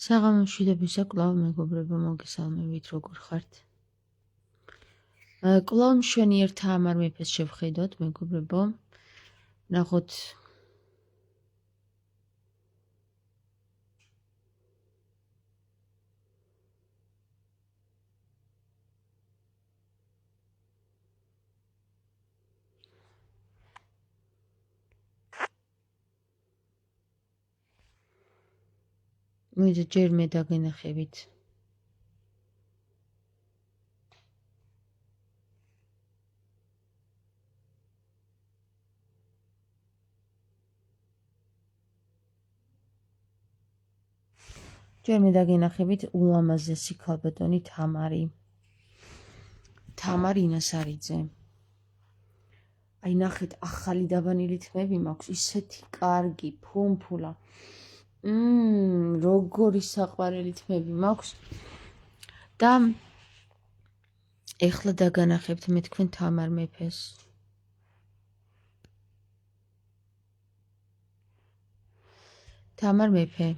საღამოშვიდობისა კვლავ მეგობრებო, მოგესალმებით, როგორ ხართ? კვლავ მშვენიერ თამარ მეფეს შევხედოთ, მეგობრებო. ნახოთ მიდე ჯერ მე დაგენახებით. ჯერ მე დაგენახებით ულამაზესი ქალბატონი თამარ ინასარიძე. აი ნახეთ, ახალი დაბანილი თმები მაქვს, ისეთი კარგი, ფუმფულა. როგორი საყვარელი თმები მაქვს. და ეხლა დაგანახებთ მე თქვენ თამარ მეფეს. თამარ მეფე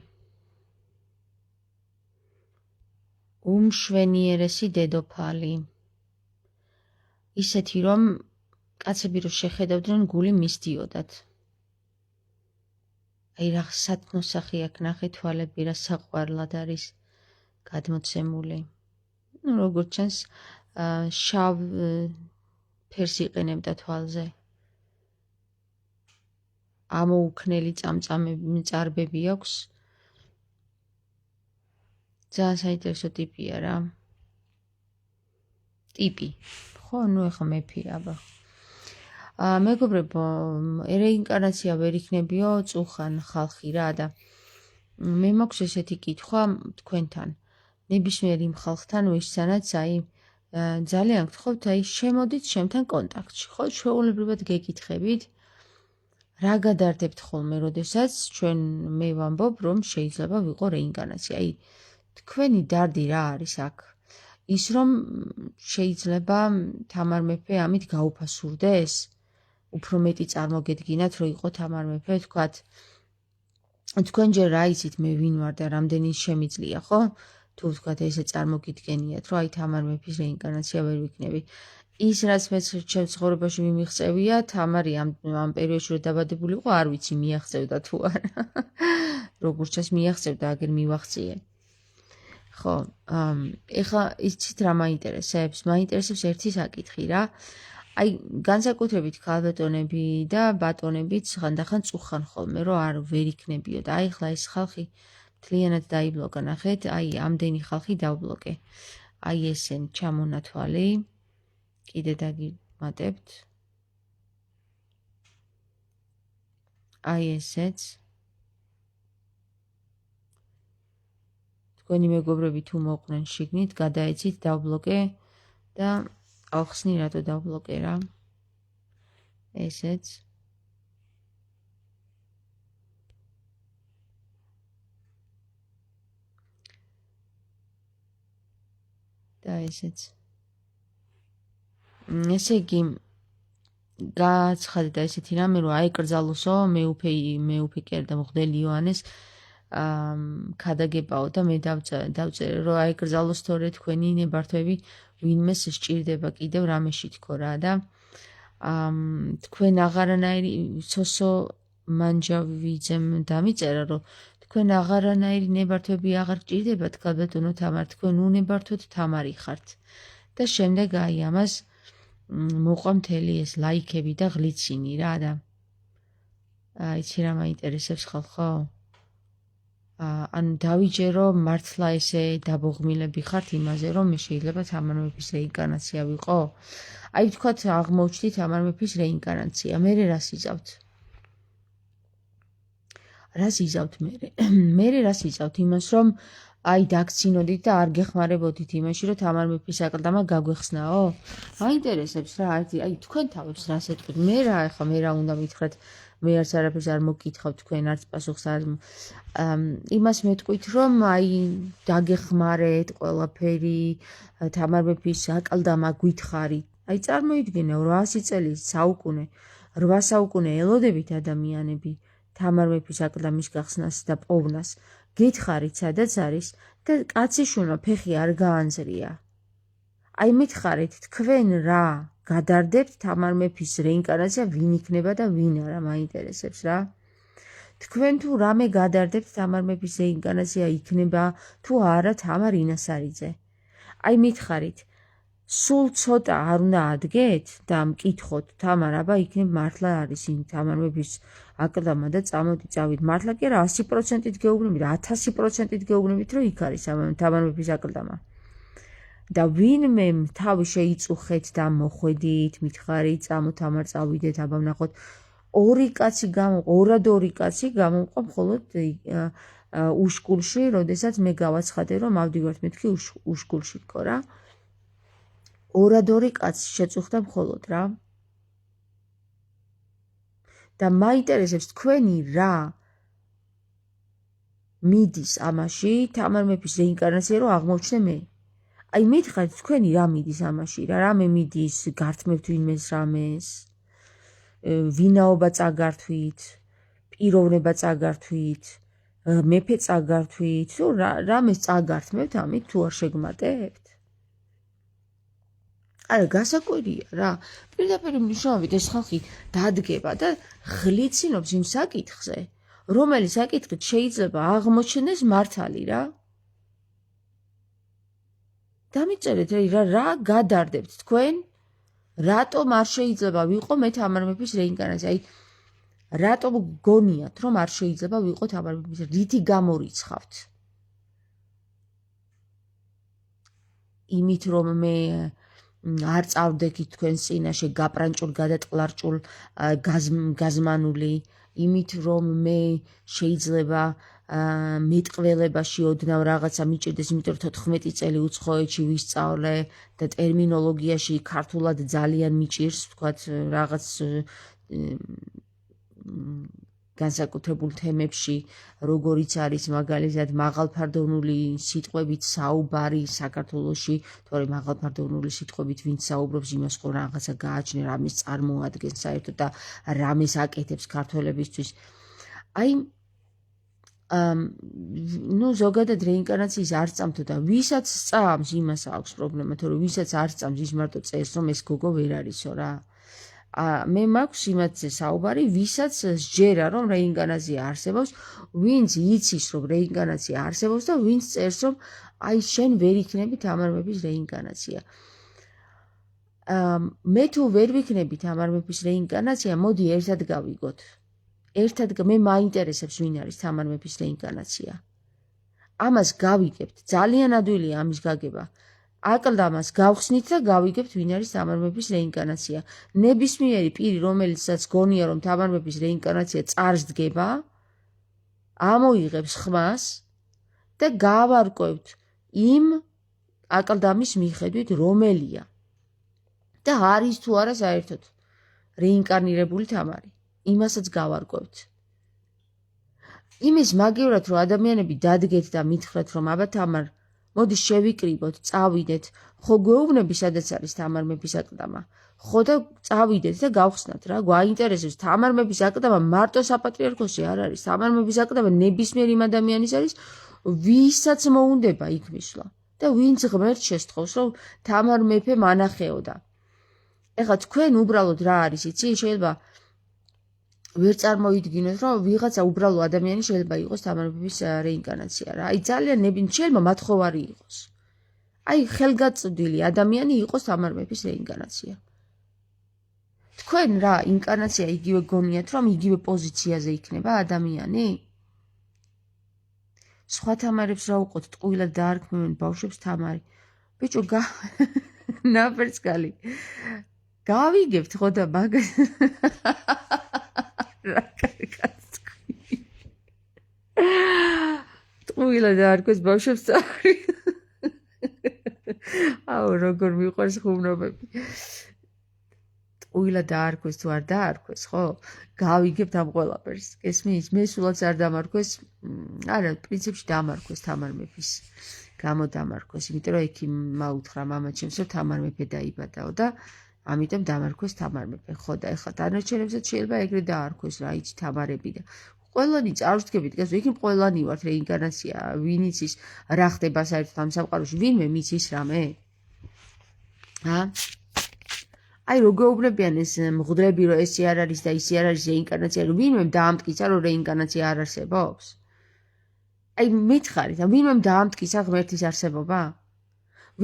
უმშვენიერესი დედოფალი. ისეთი რომ კაცები რო შეხედავდნენ, გული მისდიოდათ. აი რა სათნოსახი აქ ნახე, თვალები რა საყვარლად არის გადმოცემული. როგორც ჩანს, შავ ფერს იყენებდა თვალზე. ამოუქნელი წარბები აქვს. ძალიან საინტერესო ტიპია რა. ტიპი. ხო, ეხა მეფია, აბა. მეგობრებო, რეინკარნაცია ვერ იქნებიო წუხან ხალხი რა და მე მაქვს ესეთი კითხვა თქვენთან. ნებისმიერ იმ ხალხთან, ვისთანაც ძალიან გთხოვთ, შემოდით ჩემთან კონტაქტში. ხო, ჩვეულებრივად გეკითხებით, რა გადარდებთ ხოლმე, როდესაც მე ვამბობ, რომ შეიძლება ვიყო რეინკარნაცია. თქვენი დარდი რა არის აქ? ის რომ შეიძლება თამარ მეფე ამით გაუფასურდეს? უფრო მეტი წარმოგედგინათ, რომ იყო თამარ მეფე, თქვათ, თქვენ ჯერ რა იცით მე ვინ ვარ და რამდენი შემიძლია, ხო? თუ თქვათ ესე წარმოგიდგენიათ, რომ თამარ მეფის რეინკარნაცია ვერ ვიქნები. ის რაც მე ჩემს ცხოვრებაში მიმიღწევია, თამარი ამ პერიოდში რომ დაბადებული იყო, არ ვიცი მიაღწევდა თუ არა. როგორც ჩანს მიაღწევდა, აგერ მივახციე. ხო, ეხლა იცით რა მაინტერესებს? მაინტერესებს ერთი საკითხი რა. განსაკუთრებით ქალბატონები და ბატონებიც ხანდახან წუხან ხოლმე, რომ ვერ იქნებიო და ეხლა ეს ხალხი მთლიანად დაიბლოკა, ნახეთ, ამდენი ხალხი დავბლოკე. ესენ ჩამონათვალი, კიდე დაგიმატებთ. ესეც. თქვენი მეგობრები თუ მოყვნენ შიგნით, გადაეცით, დავბლოკე და ავხსნი რატო დავბლოკე რა. ესეც. და ესეც. ესე იგი, გააცხადეთ ესეთი რამე, რომ აიკრძალოსო მეუფე კი არა და მღვდელი იოანეს ქადაგებაო და მე დავწერე, რომ აიკრძალოს თორე თქვენი ნებართვები ვინმეს სჭირდება კიდევ რამეში თქო რა და თქვენ აღარანაირი სოსო მანჯავიძემ დამიწერა, რომ თქვენ აღარანაირი ნებართვები აღარ გჭირდებათ, ქალბატონო თამარ, თქვენ უნებართვოდ თამარი ხართ. და შემდეგ ამას მოყვა მთელი ეს ლაიქები და ღლიცინი რა და იცი რა მაინტერესებს ხალხო? დავიჯერო მართლა ესე დაბოღმილები ხართ იმაზე, რომ მე შეიძლება თამარ მეფის რეინკარნაცია ვიყო? ვთქვათ, აღმოჩნდით თამარ მეფის რეინკარნაცია, მერე რას იზავთ? რას იზავთ მერე? მერე რას იზავთ? იმას, რომ დაგცინოდით და არ გეხმარებოდით იმაში, რომ თამარ მეფის აკლდამა გაგვეხსნაო? მაინტერესებს რა, თქვენ თავებს რას ეტყვით? მე რა უნდა მითხრათ? მე არც არაფერს არ მოგკითხავთ, თქვენ არც პასუხს არ იმას მეტყვით, რომ დაგეხმარეთ ყველაფერი, თამარ მეფის აკლდამა გვითხარით. წარმოიდგინე 800 წელი საუკუნე, 8 საუკუნე ელოდებით ადამიანები თამარ მეფის აკლდამის გახსნას და პოვნას. გითხარით სადაც არის და კაციშვილმა ფეხი არ გაანზრია. აი მითხარით თქვენ რა გადარდებთ თამარ მეფის რეინკარნაცია ვინ იქნება და ვინ არა მაინტერესებს რა. თქვენ თუ რამე გადარდებთ თამარ მეფის რეინკარნაცია იქნება თუ არა თამარ ინასარიძე. აი მითხარით სულ ცოტა არ უნდა ადგეთ და მკითხოთ თამარ აბა იქნებ მართლა არის იმ თამარ მეფის აკლდამა და წამოდი წავით მართლა კი არა 100%-ით გეუბნებით 1000%-ით გეუბნებით რომ იქ არის თამარ მეფის აკლდამა. და ვინმე თავი შეიწუხეთ და მოხვედით მითხარით წამო თამარ წავიდეთ აბა ვნახოთ ორი კაცი გამომყვა მხოლოდ უშკულში, როდესაც მე გავაცხადე რომ ავდივართ მეთქი უშკულში თქო რა. ორადორი კაცი შეწუხდა მხოლოდ რა. და მაინტერესებს თქვენი რა მიდის ამაში თამარ მეფის რეინკარნაცია რომ აღმოჩნდე მე. აი მითხარით თქვენი რა მიდის ამაში რა რამე მიდის გართმევთ ვინმეს რამეს ვინაობა წაგართვით პიროვნება წაგართვით მეფე წაგართვით თუ რამეს წაგართმევთ ამით თუ არ შეგმატებთ. არა გასაკვირია რა პირდაპირ მნიშვნელობით ეს ხალხი დადგება და ღლიცინობს იმ საკითხზე რომელიც საკითხით შეიძლება აღმოჩნდეს მართალი რა. დამიწერეთ რა გადარდებთ თქვენ რატომ არ შეიძლება ვიყო მე თამარ მეფის რეინკარნაცია აი რატომ გონიათ რომ არ შეიძლება ვიყო თამარ მეფის რითი გამორიცხავთ იმით რომ მე არ წავდექით თქვენს წინაშე გაპრანჭულ გადატყლარჭულ გაზმანული იმით რომ მე შეიძლება მეტყველებაში ოდნავ რაღაცა მიჭირდეს, იმიტომ რომ 14 წელი უცხოეთში ვისწავლე და ტერმინოლოგიაში ქართულად ძალიან მიჭირს, ვთქვათ, რაღაც განსაკუთრებულ თემებში, როგორიც არის მაგალითად მაღალფარდოვნული სიტყვებით საუბარი საქართველოში, თორემ მაღალფარდოვნული სიტყვებით ვინც საუბრობს, იმას ხო რაღაცა გააჩნია, რამეს წარმოადგენს საერთოდ და რამეს აკეთებს ქართველებისთვის. აი ზოგადად რეინკარნაციის არ წამთო და ვისაც სწამს იმას აქვს პრობლემა, თორემ ვისაც არ სწამს ის მარტო წერს რომ ეს გოგო ვერ არისო რა. მე მაქვს იმათზე საუბარი, ვისაც სჯერა რომ რეინკარნაცია არსებობს, ვინც იცის რომ რეინკარნაცია არსებობს და ვინც წერს რომ აი შენ ვერ იქნები თამარ მეფის რეინკარნაცია. მე თუ ვერ ვიქნები თამარ მეფის რეინკარნაცია, მოდი ერთად გავიგოთ. ერთად მე მაინტერესებს ვინ არის თამარ მეფის რეინკარნაცია. ამას გავიგებთ, ძალიან ადვილია ამის გაგება. აკლდამას გავხსნით და გავიგებთ ვინ არის თამარ მეფის რეინკარნაცია. ნებისმიერი პირი, რომელიცაც გონია რომ თამარ მეფის რეინკარნაცია წარს დგება, ამოიღებს ხმას და გავარკვევთ იმ აკლდამის მიხედვით რომელია. და არის თუ არა საერთოდ რეინკარნირებული თამარი. იმასაც გავარკვევთ. იმის მაგივრად რომ ადამიანები დადგეთ და მითხრათ რომ აბა თამარ მოდი შევიკრიბოთ, წავიდეთ, ხო გვეუბნები სადაც არის თამარ მეფის აკლდამა. ხო და წავიდეთ და გავხსნათ რა, გვაინტერესებს თამარ მეფის აკლდამა მარტო საპატრიარქოსი არ არის, თამარ მეფის აკლდამა ნებისმიერ იმ ადამიანის არის, ვისაც მოუნდება იქ მისვლა და ვინც ღმერთს შესთხოვს რომ თამარ მეფე მანახეოდა. ეხლა თქვენ უბრალოდ რა არის იცი, შეიძლება ვერ წარმოიდგინოთ რომ ვიღაცა უბრალო ადამიანი შეიძლება იყოს თამარ მეფის რეინკარნაცია რა. აი ძალიან შეიძლება მათხოვარი იყოს. აი ხელგაწვდილი ადამიანი იყოს თამარ მეფის რეინკარნაცია. თქვენ რა ინკარნაცია იგივე გონიათ რომ იგივე პოზიციაზე იქნება ადამიანი? სხვა თამარებს რა უყოთ, ტყუილად დაარქმევენ ბავშვებს თამარი. ბიჭო ნაფერწკალი. გავიგებთ ხო და მაგას ტყუილა დაარქვეს ბავშვებს თამარი. აუ როგორ მიყვარს ხუმრობები. ტყუილა დაარქვეს თუ არ დაარქვეს, ხო? გავიგებთ ამ ყველაფერს. გესმის? მე სულაც არ დამარქვეს, არა, პრინციპში დამარქვეს თამარ მეფის. გამოდამარქვეს, იმიტომ რომ ექიმმა უთხრა მამაჩემს, რომ თამარ მეფე დაიბადაო და ამიტომ დამარქვეს თამარ მეფე. ხო და ეხლა დანარჩენებსაც შეიძლება ეგრე დაარქვეს რა, იცი თამარები და ყველანი წარსდგებით გასულ, იქნებ ყველანი ვართ რეინკარნაცია, ვინ იცის რა ხდება საერთოდ ამ სამყაროში, ვინმე მიცის რამე? აი რო გეუბნებიან ეს მღვდლები, რომ ესე არ არის და ისე არ არის რეინკარნაცია, რომ ვინმე დაამტკიცა, რომ რეინკარნაცია არ არსებობს? აი მითხარით, ვინმე დაამტკიცა ღმერთის არსებობა?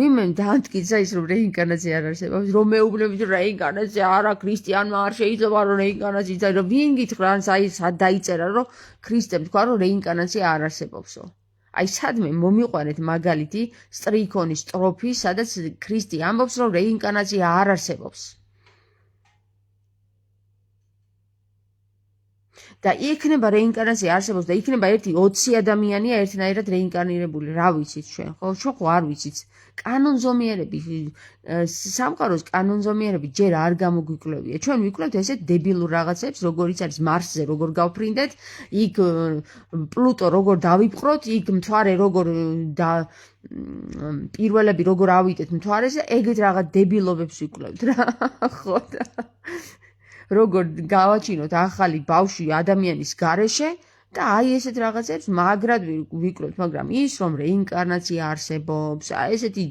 ვინმე დაამტკიცა ის, რომ რეინკარნაცია არ არსებობს, რომ მეუბნებით, რომ რეინკარნაცია არა, ქრისტიანმა არ შეიძლება, რომ რეინკარნაცია, რომ ვინ გითხრა, აი სად დაიწერა, რომ ქრისტემ თქვა, რომ რეინკარნაცია არ არსებობსო. აი სადმე მომიყვანეთ მაგალითი სტრიქონის სტროფი, სადაც ქრისტე ამბობს, რომ რეინკარნაცია არ არსებობს. და იქნება რეინკარნაცია არსებობს და იქნება 20 ადამიანია ერთნაირად რეინკარნირებული. რა ვიცით ჩვენ? ხო, ჩვენ ხო არ ვიცით. კანონზომიერები, სამყაროს კანონზომიერები ჯერ არ გამოგვიკვლევია. ჩვენ ვიკვლევთ ესეთ დებილურ რაღაცებს, როგორიც არის მარსზე, როგორ გავფრინდეთ, იქ პლუტო როგორ დავიპყროთ, იქ მთვარე როგორ პირველები როგორ ავიდეთ მთვარეზე, ეგეთ რაღაც დებილობებს ვიკვლევთ რა. ხო და როგორ გავაჩინოთ ახალი ბავშვი ადამიანის გარეშე და აი ესეთ რაღაცებს მაგრად ვიკვლევთ, მაგრამ ის რომ რეინკარნაცია არსებობს, აი ესეთი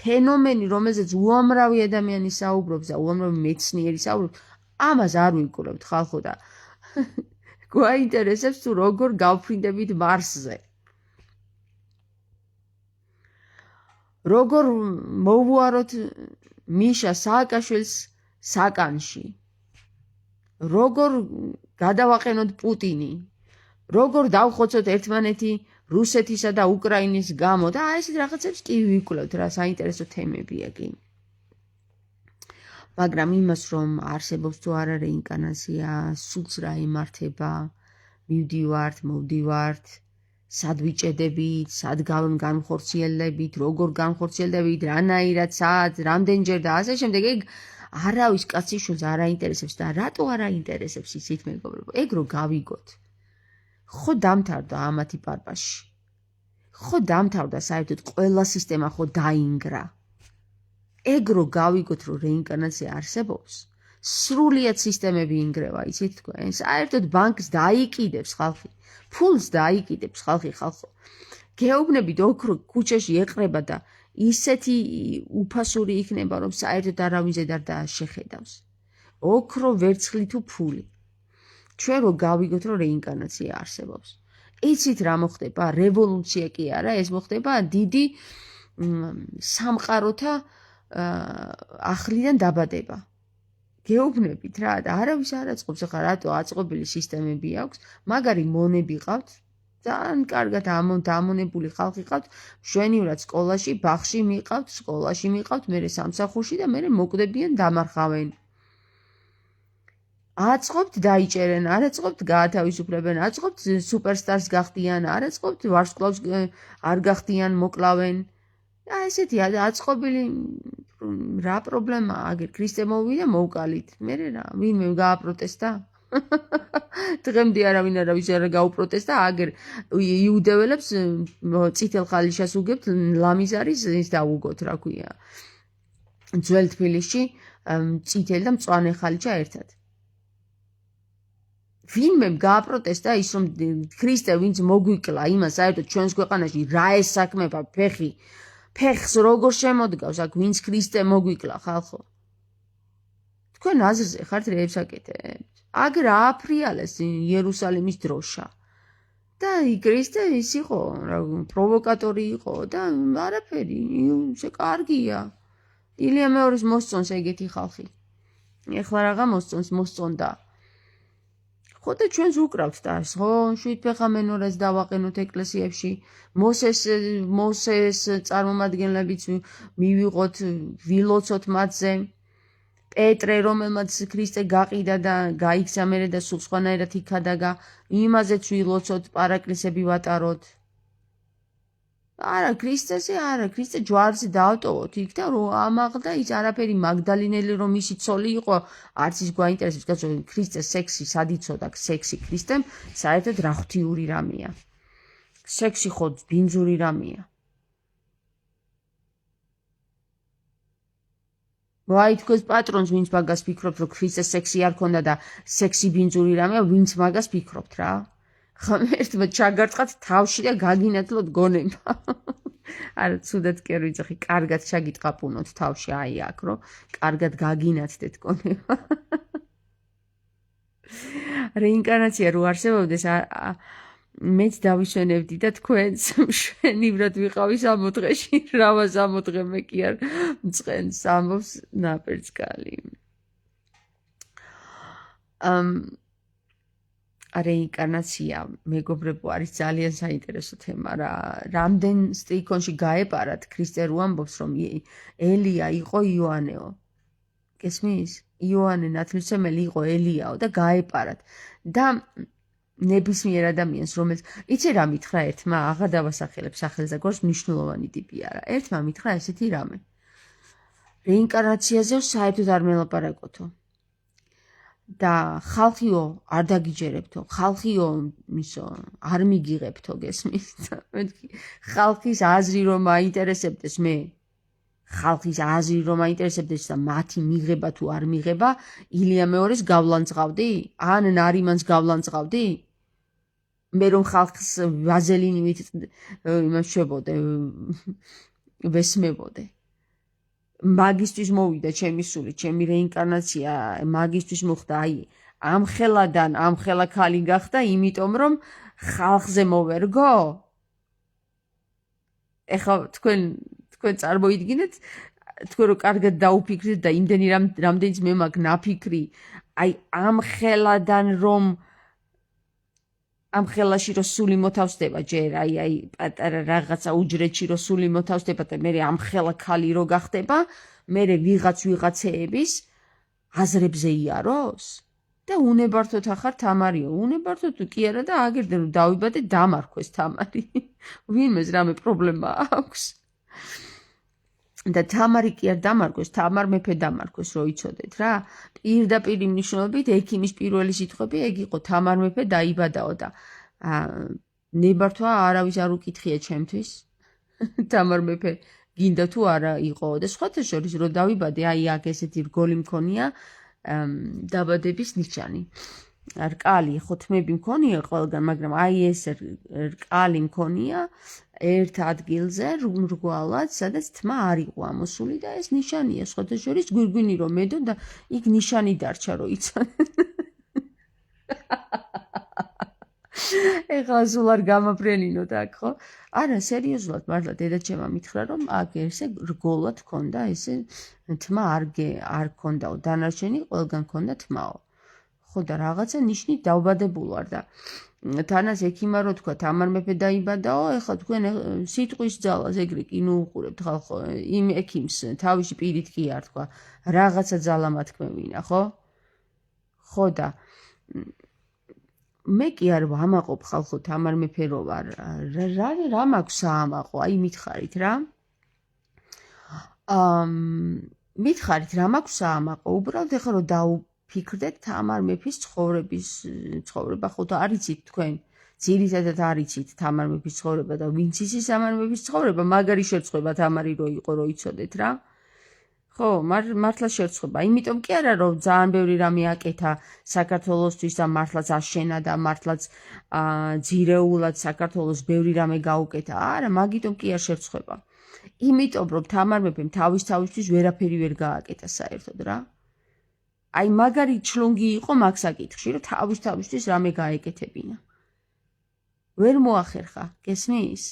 ფენომენი, რომელზეც უამრავი ადამიანი საუბრობს და უამრავი მეცნიერი საუბრობს, ამას არ ვიკვლევთ ხალხო და გვაინტერესებს თუ როგორ გავფრინდებით მარსზე. როგორ მოვუაროთ მიშა სააკაშვილს საკანში. როგორ გადავაყენოთ პუტინი, როგორ დავხოცოთ ერთმანეთი რუსეთისა და უკრაინის გამო და აი ესეთ რაღაცებს კი ვიკვლევთ რა, საინტერესო თემებია კი. მაგრამ იმას რომ არსებობს თუ არა რეინკარნაცია, სულს რა ემართება, მივდივართ, მოვდივართ, სად ვიჭედებით, სად განხორციელებით, როგორ განხორციელდებით, რანაირად, სად, რამდენჯერ და ასე შემდეგ, ეგ არავის კაციშვილს არ აინტერესებს და რატო არ აინტერესებს იცით მეგობრებო? ეგ რო გავიგოთ. ხო დამთავრდა ამათი პარპაში. ხო დამთავრდა საერთოდ ყველა სისტემა ხო დაინგრა. ეგ რო გავიგოთ რომ რეინკარნაცია არსებობს, სრულიად სისტემები ინგრევა, იცით თქვენ? საერთოდ ბანკს დაიკიდებს ხალხი, ფულს დაიკიდებს ხალხი ხალხო. გეუბნებით ოქრო ქუჩაში ეყრება და ისეთი უფასური იქნება, რომ საერთოდ არავინ ზედ არ შეხედავს. ოქრო, ვერცხლი თუ ფული. ჩვენ რო გავიგოთ, რომ რეინკარნაცია არსებობს. იცით რა მოხდება? რევოლუცია კი არა, ეს მოხდება დიდი სამყაროთა ახლიდან დაბადება. გეუბნებით რა, არავის არ აწყობს, ახლა რატო აწყობილი სისტემები აქვს, მაგარი მონები ყავთ, ძალიან კარგად ამონებული ხალხი ყავთ, მშვენივრად სკოლაში, ბაღში მიყავთ, სკოლაში მიყავთ, მერე სამსახურში და მერე მოკვდებიან, დამარხავენ. აწყობთ დაიჭერენ, არ აწყობთ გაათავისუფლებენ, აწყობთ სუპერსტარს გახდიან, არ აწყობთ ვარსკვლავს არ გახდიან, მოკლავენ. აი ესეთი აწყობილი რა პრობლემაა, აგერ ქრისტე მოვიდა მოვკალით. მერე რა, ვინმე გააპროტესტა? დღემდე არავინ არავის არ გაუპროტესტა, აგერ იუდეველებს წითელ ხალიშას უგებთ, ლამის არის ის დაუგოთ, რა ქვია. ძველ თბილისში წითელი და მწვანე ხალიჩა ერთად. ვინმე გააპროტესტა ის რომ ქრისტე ვინც მოგვიკლა იმას საერთოდ ჩვენს ქვეყანაში რა ესაქმება ფეხი ფეხს როგორ შემოდგავს აქ ვინც ქრისტე მოგვიკლა ხალხო თქვენ აზრზე ხართ რეებს აკეთებთ აგერ აფრიალეს იერუსალიმის დროშა და ქრისტე ის იყო პროვოკატორი იყო და არაფერი ისე კარგია ილია მეორის მოსწონს ეგეთი ხალხი ეხლა რაღა მოსწონდა ხო და ჩვენს უკრავთ და ხო შვიდფეხა მენორას დავაყენოთ ეკლესიებში მოსეს წარმომადგენლებიც მივიღოთ ვილოცოთ მათზე პეტრე რომელმაც ქრისტე გაყიდა და გაიქცა მერე და სულ სხვანაირად იქადაგა იმაზეც ვილოცოთ პარაკლისები ვატაროთ არა ქრისტეზე არა ქრისტე ჯვარზე დავტოვოთ იქ და რომ ამაღლდა ის არაფერი მაგდალინელი რომ ისი ცოლი იყო არც ის გვაინტერესებს კაცო ქრისტეს სექსი სად იცოდა სექსი ქრისტემ საერთოდ რა ღვთიური რამეა სექსი ხო ბინძური რამეა ვაი თქვენს პატრონს ვინც მაგას ფიქრობთ რომ ქრისტეს სექსი არ ქონდა და სექსი ბინძური რამეა ვინც მაგას ფიქრობთ რა ღმერთმა ჩაგარწყათ თავში და გაგინათლოთ გონება. არა, ცუდად კი არ ვიცი, კარგად ჩაგიტყაპუნოთ თავში, აი აქ, რომ კარგად გაგინათდეთ გონება. რეინკარნაცია რო არსებობდეს, მეც დავისვენებდი და თქვენც მშვენივრად ვიყავი სამოთხეში, რავა სამოთხე მე კი არ მწყენს ამბობს ნაპერწკალი. რეინკარნაცია მეგობრებო არის ძალიან საინტერესო თემა რა. რამდენ სტიქონში გაეპარათ ქრისტე რო ამბობს რომ ელია იყო იოანეო. გესმის? იოანე ნათლისმცემელი იყო ელიაო და გაეპარათ. და ნებისმიერ ადამიანს რომელიც იცი რა მითხრა ერთმა, აღარ დავასახელებ სახელს და გორს მნიშვნელოვანი ტიპი არა. ერთმა მითხრა ესეთი რამე. რეინკარნაციაზე საერთოდ არ მელაპარაკოთო. და ხალხიო არ დაგიჯერებთო, ხალხიო ისო არ მიგიღებთო, გესმის? ხალხის აზრი რომ აინტერესებდეს მე, ხალხის აზრი რომ აინტერესებდეს და მათი მიღება თუ არ მიღება, ილია მეორეს გავლანძღავდი? ან ნარიმანს გავლანძღავდი? მე რომ ხალხს ვაზელინივით იმას შვებოდე, ვესმებოდე. მაგისტვის მოვიდა ჩემი სული, ჩემი რეინკარნაცია მაგისტვის მოხდა, აი, ამ ხელა ქალი გახდა, იმიტომ რომ ხალხზე მოვერგო? ეხლა თქვენ წარმოიდგინეთ, თქვენ რო კარგად დაუფიქრეთ და იმდენი რამდენიც მე მაქვს ნაფიქრი, აი ამ ხელადან რომ ამ ხელაში რო სული მოთავსდება ჯერ, აი პატარა რაღაცა უჯრედში რო სული მოთავსდება და მე ამ ხელა ქალი რო გახდება, მე ვიღაცეების აზრებზე იაროს? და უნებართოთ ახარ თამარიო, უნებართოთ კი არა და აგერდე რომ დავიბადე დამარქვეს თამარი. ვინმეს რამე პრობლემა აქვს? და თამარი კი არ დამარქვეს, თამარ მეფე დამარქვეს, რო იცოდეთ რა. პირდაპირ მნიშვნელობით ექიმის პირველი სიტყვები ეგ იყო, თამარ მეფე დაიბადაო და ნებართვა არავის არ უკითხია ჩემთვის. თამარ მეფე გინდა თუ არა იყო და სხვათა შორის რო დავიბადე, აი აქ ესეთი რგოლი მქონია დაბადების ნიშანი. რკალი, ხო თმები მქონია ყველგან, მაგრამ აი ეს რკალი მქონია ერთ ადგილზე რგვალად, სადაც თმა არ იყო ამოსული და ეს ნიშანია, სხვათა შორის გვირგვინი რომ მედო და იქ ნიშანი დარჩა რო იცოდნენ. ეხლა სულ არ გამაფრენინოთ აქ, ხო? არა, სერიოზულად, მართლა დედაჩემმა მითხრა რომ აქ ესე რგოლად ქონდა, ესე თმა არ ქონდაო, დანარჩენი ყველგან ქონდა თმაო. ხო და რაღაცა ნიშნით დავბადებულ ვარ და თანას ექიმა რო თქვა თამარ მეფე დაიბადაო, ეხლა თქვენ სიტყვის ძალას ეგრე კი ნუ უყურებთ ხალხო, იმ ექიმს თავისი პირით კი არ თქვა, რაღაცა ძალა მათქმევინა, ხო? ხო და მე კი არ ვამაყობ ხალხო თამარ მეფე რო ვარ, რა მაქვს საამაყო, აი მითხარით რა. მითხარით რა მაქვს საამაყო, უბრალოდ ეხლა რო ფიქრდეთ თამარ მეფის ცხოვრება, ხო და არ იცით თქვენ, ძირითადად არ იცით თამარ მეფის ცხოვრება და ვინც იცის თამარ მეფის ცხოვრება, მაგარი შერწყება თამარი რო იყო, რო იცოდეთ რა. ხო, მართლა შერწყება, იმიტომ კი არა რომ ძალიან ბევრი რამე აკეთა საქართველოსთვის და მართლაც აშენა და მართლაც ძირეულად საქართველოს ბევრი რამე გაუკეთა, არა, მაგიტომ კი არ შერწყება. იმიტომ რომ თამარ მეფემ თავისთვის ვერაფერი ვერ გააკეთა საერთოდ რა. აი მაგარი ჩლუნგი იყო მაგ საკითხში, რომ თავისთვის რამე გაეკეთებინა. ვერ მოახერხა, გესმის?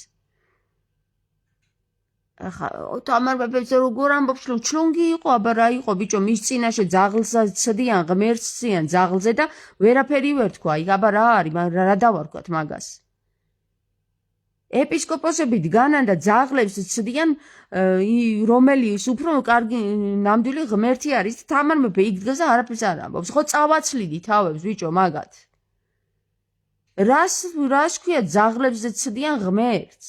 ახლა თამარ მეფეზე როგორ ამბობს, რომ ჩლუნგი იყო, აბა რა იყო, ბიჭო, მის წინაშე ძაღლს ცდიან, ღმერთს ცდიან ძაღლზე და ვერაფერი ვერ თქვა, აბა რა არის, რა დავარქვათ მაგას. ეპისკოპოსები დგანან და ძაღლებს ცდიან, რომელიც უფრო კარგი ნამდვილი ღმერთი არის და თამარ მეფე იქ დგას და არაფერს არ ამბობს. ხო წავაცლიდი თავებს, ბიჭო, მაგათ. რას ქვია ძაღლებს ცდიან ღმერთს?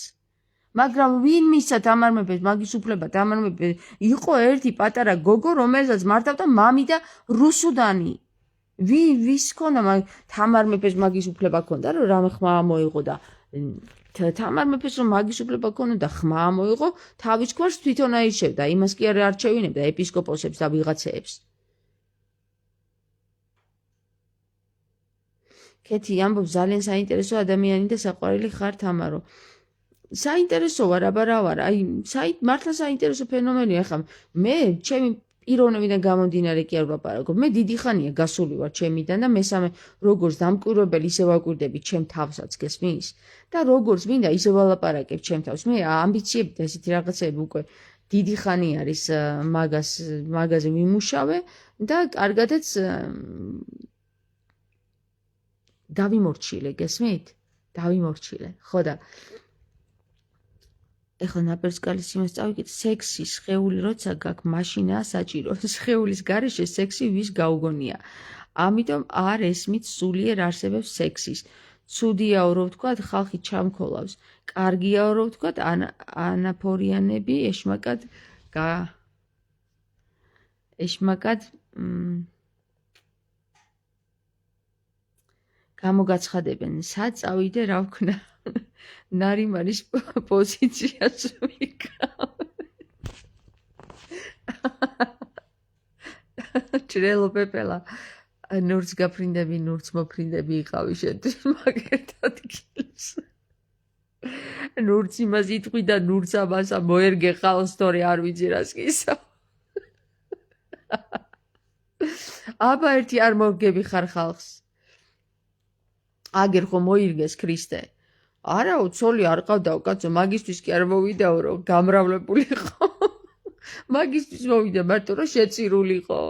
მაგრამ ვინ მისცა თამარ მეფეს მაგის უფლება? თამარ მეფე იყო ერთი პატარა გოგო, რომელსაც მართავდა მამი და რუსუდანი. ვის ქონდა თამარ მეფეს მაგის უფლება ქონდა, რომ რამე ხმა მოიღო და თამარ მეფეს რომ მაგის უფლება ქონდა და ხმა მოიღო, თავის გვარს თვითონ აირჩევდა, იმას კი არ არჩევინებდა ეპისკოპოსებს და ვიღაცეებს. კეთი ამბობს ძალიან საინტერესო ადამიანი და საყვარელი ხარ თამარო. საინტერესო ვარ, აბა რა ვარ, აი მართლა საინტერესო ფენომენია ხა მე ჩემი პიროვნებიდან გამომდინარე კი არ ვლაპარაკობ. მე დიდი ხანია გასული ვარ ჩემიდან და მესამე როგორც დამკვირვებელი ისე ვაკვირდები ჩემ თავსაც გესმის? და როგორც მინდა ისე ვალაპარაკებ ჩემ თავს. მე ამბიციები და ესეთი რაღაცები უკვე დიდი ხანი არის მაგაზე მიმუშავე და კარგადაც დავიმორჩილე, გესმით? დავიმორჩილე. ხო და ეხლა ნაპერწკალის იმას წავიკითხე, სექსი სხეული როცა გაქვს, მაშინაა საჭირო. სხეულის გარეშე სექსი ვის გაუგონია. ამიტომ არ ესმით სულიერ არსებებს სექსის. ცუდიაო რო ვთქვათ, ხალხი ჩამქოლავს. კარგიაო რო ვთქვათ, ანაფორიანები ეშმაკად გამოგაცხადებენ. სად წავიდე, რა ვქნა? ნარიმანის პოზიციას ვიკავ. ჭრელო პეპელა ნურც გაფრინდები, ნურც მოფრინდები იყავი შეთვის მაგერთ ადგილს. ნურც იმას იტყვი და ნურც ამასა მოერგე ხალხს, თორე არ ვიცი რას გისა. აბა ერთი არ მოგები ხარ ხალხს. აგერ ხო მოირგეს ქრისტე. არაო, ცოლი არ ყავდაო, კაცო, მაგისთვის კი არ მოვიდაო, რომ გამრავლებულიყო. მაგისთვის მოვიდა, მარტო რომ შეწირულიყო.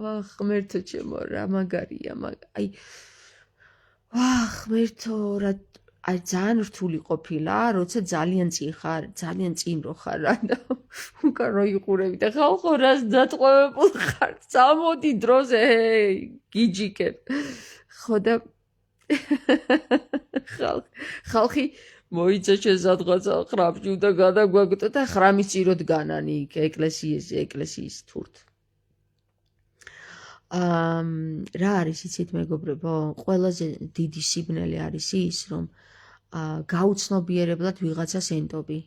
ვახ, ღმერთო ჩემო, რა მაგარია, აი, ვახ, ღმერთო, რა, აი, ძალიან რთული ყოფილა, როცა ძალიან წინ ხარ, ძალიან წინ რო ხარ, რა და უკან რო იყურები და ხალხო რას დატყვევებულ ხარ, წამოდი დროზე, გიჯიკებ. ხო და ხალხი მოიცა შესაძღაცა ხრამში და გადაგვაგდო და ხრამის წიროდ განანი იქ ეკლესიის თურთ. რა არის იცით მეგობრებო, ყველაზე დიდი სიბნელე არის ის, რომ გაუცნობიერებლად ვიღაცას ენტობი.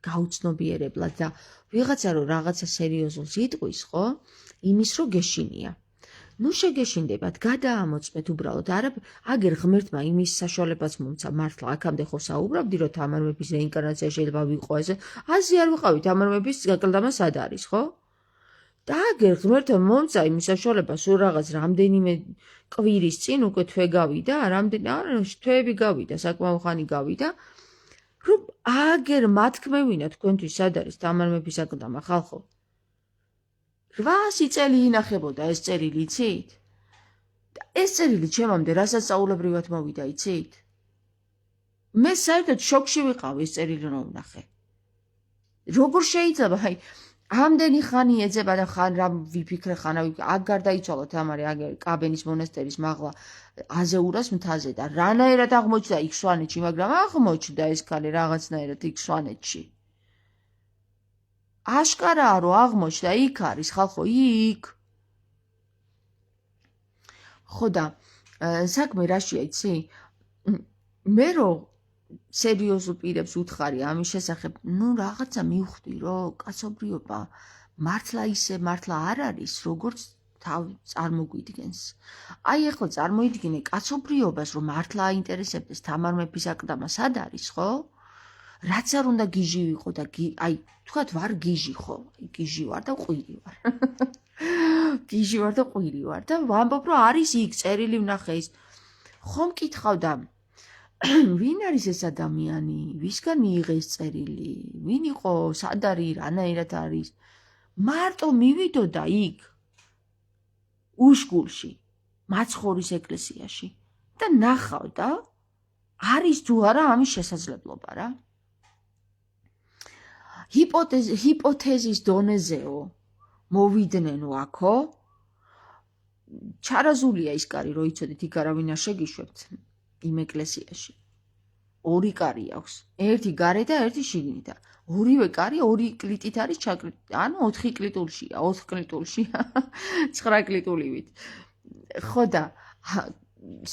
გაუცნობიერებლად და ვიღაცა რომ რაღაცა სერიოზულს იტყვის, ხო? იმის რო გეშინია. ნუ შეგეშინდებათ, გადაამოწმეთ უბრალოდ, არა აგერ ღმერთმა იმის საშუალებაც მომცა მართლა აქამდე ხო საუბრობდი, რომ თამარ მეფის რეინკარნაცია შეიძლება ვიყო ესე, აზე არ ვიყავი თამარ მეფის გაკლდამა სად არის, ხო? და აგერ ღმერთმა მომცა იმის საშუალება, სულ რაღაც რამდენიმე კვირის წინ უკვე თვე გავიდა, თვეები გავიდა, საკმაო ხანი გავიდა, რომ აგერ მათქმევინა თქვენთვის სად არის თამარ მეფის აკლდამა, ხალხო. 800 წელი ინახებოდა ეს წერილი, იცით? ეს წერილი ჩემამდე რასასწაულებრივად მოვიდა, იცით? მე საერთოდ შოკში ვიყავ ეს წერილი რომ ვნახე. როგორ შეიძლება, აი, ამდენი ხანი ეძება და ხან რა ვიფიქრე, აქ გარდაიცვალა თამარი, აგერ კაბენის მონასტერის მაღლა აზეურას მთაზე და რანაირად აღმოჩნდა იქ სვანეთში, მაგრამ აღმოჩნდა ეს ქალი რაღაცნაირად იქ სვანეთში. აშკარაა რომ აღმოჩნდა, იქ არის ხალხო, იქ. ხო და საქმე რაშია, იცი? მე რომ სერიოზულ პირებს უთხარი ამის შესახებ, ნუ რაღაცა მივხვდი, რომ კაცობრიობა მართლა არ არის, როგორც წარმოგვიდგენს. აი ახლა წარმოიდგინე კაცობრიობას, რომ მართლა აინტერესებდეს თამარ მეფის აკლდამა სად არის, ხო? რაც არ უნდა გიჟი ვიყო და აი თქვათ ვარ გიჟი, ხო? გიჟი ვარ და ყვირი ვარ. გიჟი ვარ და ყვირი ვარ და ვამბობ რომ არის იქ წერილი ვნახე ის. ხომ მკითხავდა ვინ არის ეს ადამიანი? ვისგან მიიღე ეს წერილი? ვინ იყო? სად არის? რანაირად არის? მარტო მივიდოდა იქ უშგულში, მაცხოვრის ეკლესიაში და ნახავდა არის თუ არა ამის შესაძლებლობა რა. ჰიპოთეზის დონეზეო მოვიდნენ აქო. ჩარაზულია ის კარი, რო იცოდით, იქ არავინ არ შეგიშვებთ იმ ეკლესიაში. 2 კარი აქვს. ერთი გარე და ერთი შიგნით. ორივე კარი 2 კლიტით არის ჩაკლიტ. ანუ 4 კლიტულშია, 4 კლიტულშია. 9 კლიტულივით. ხო და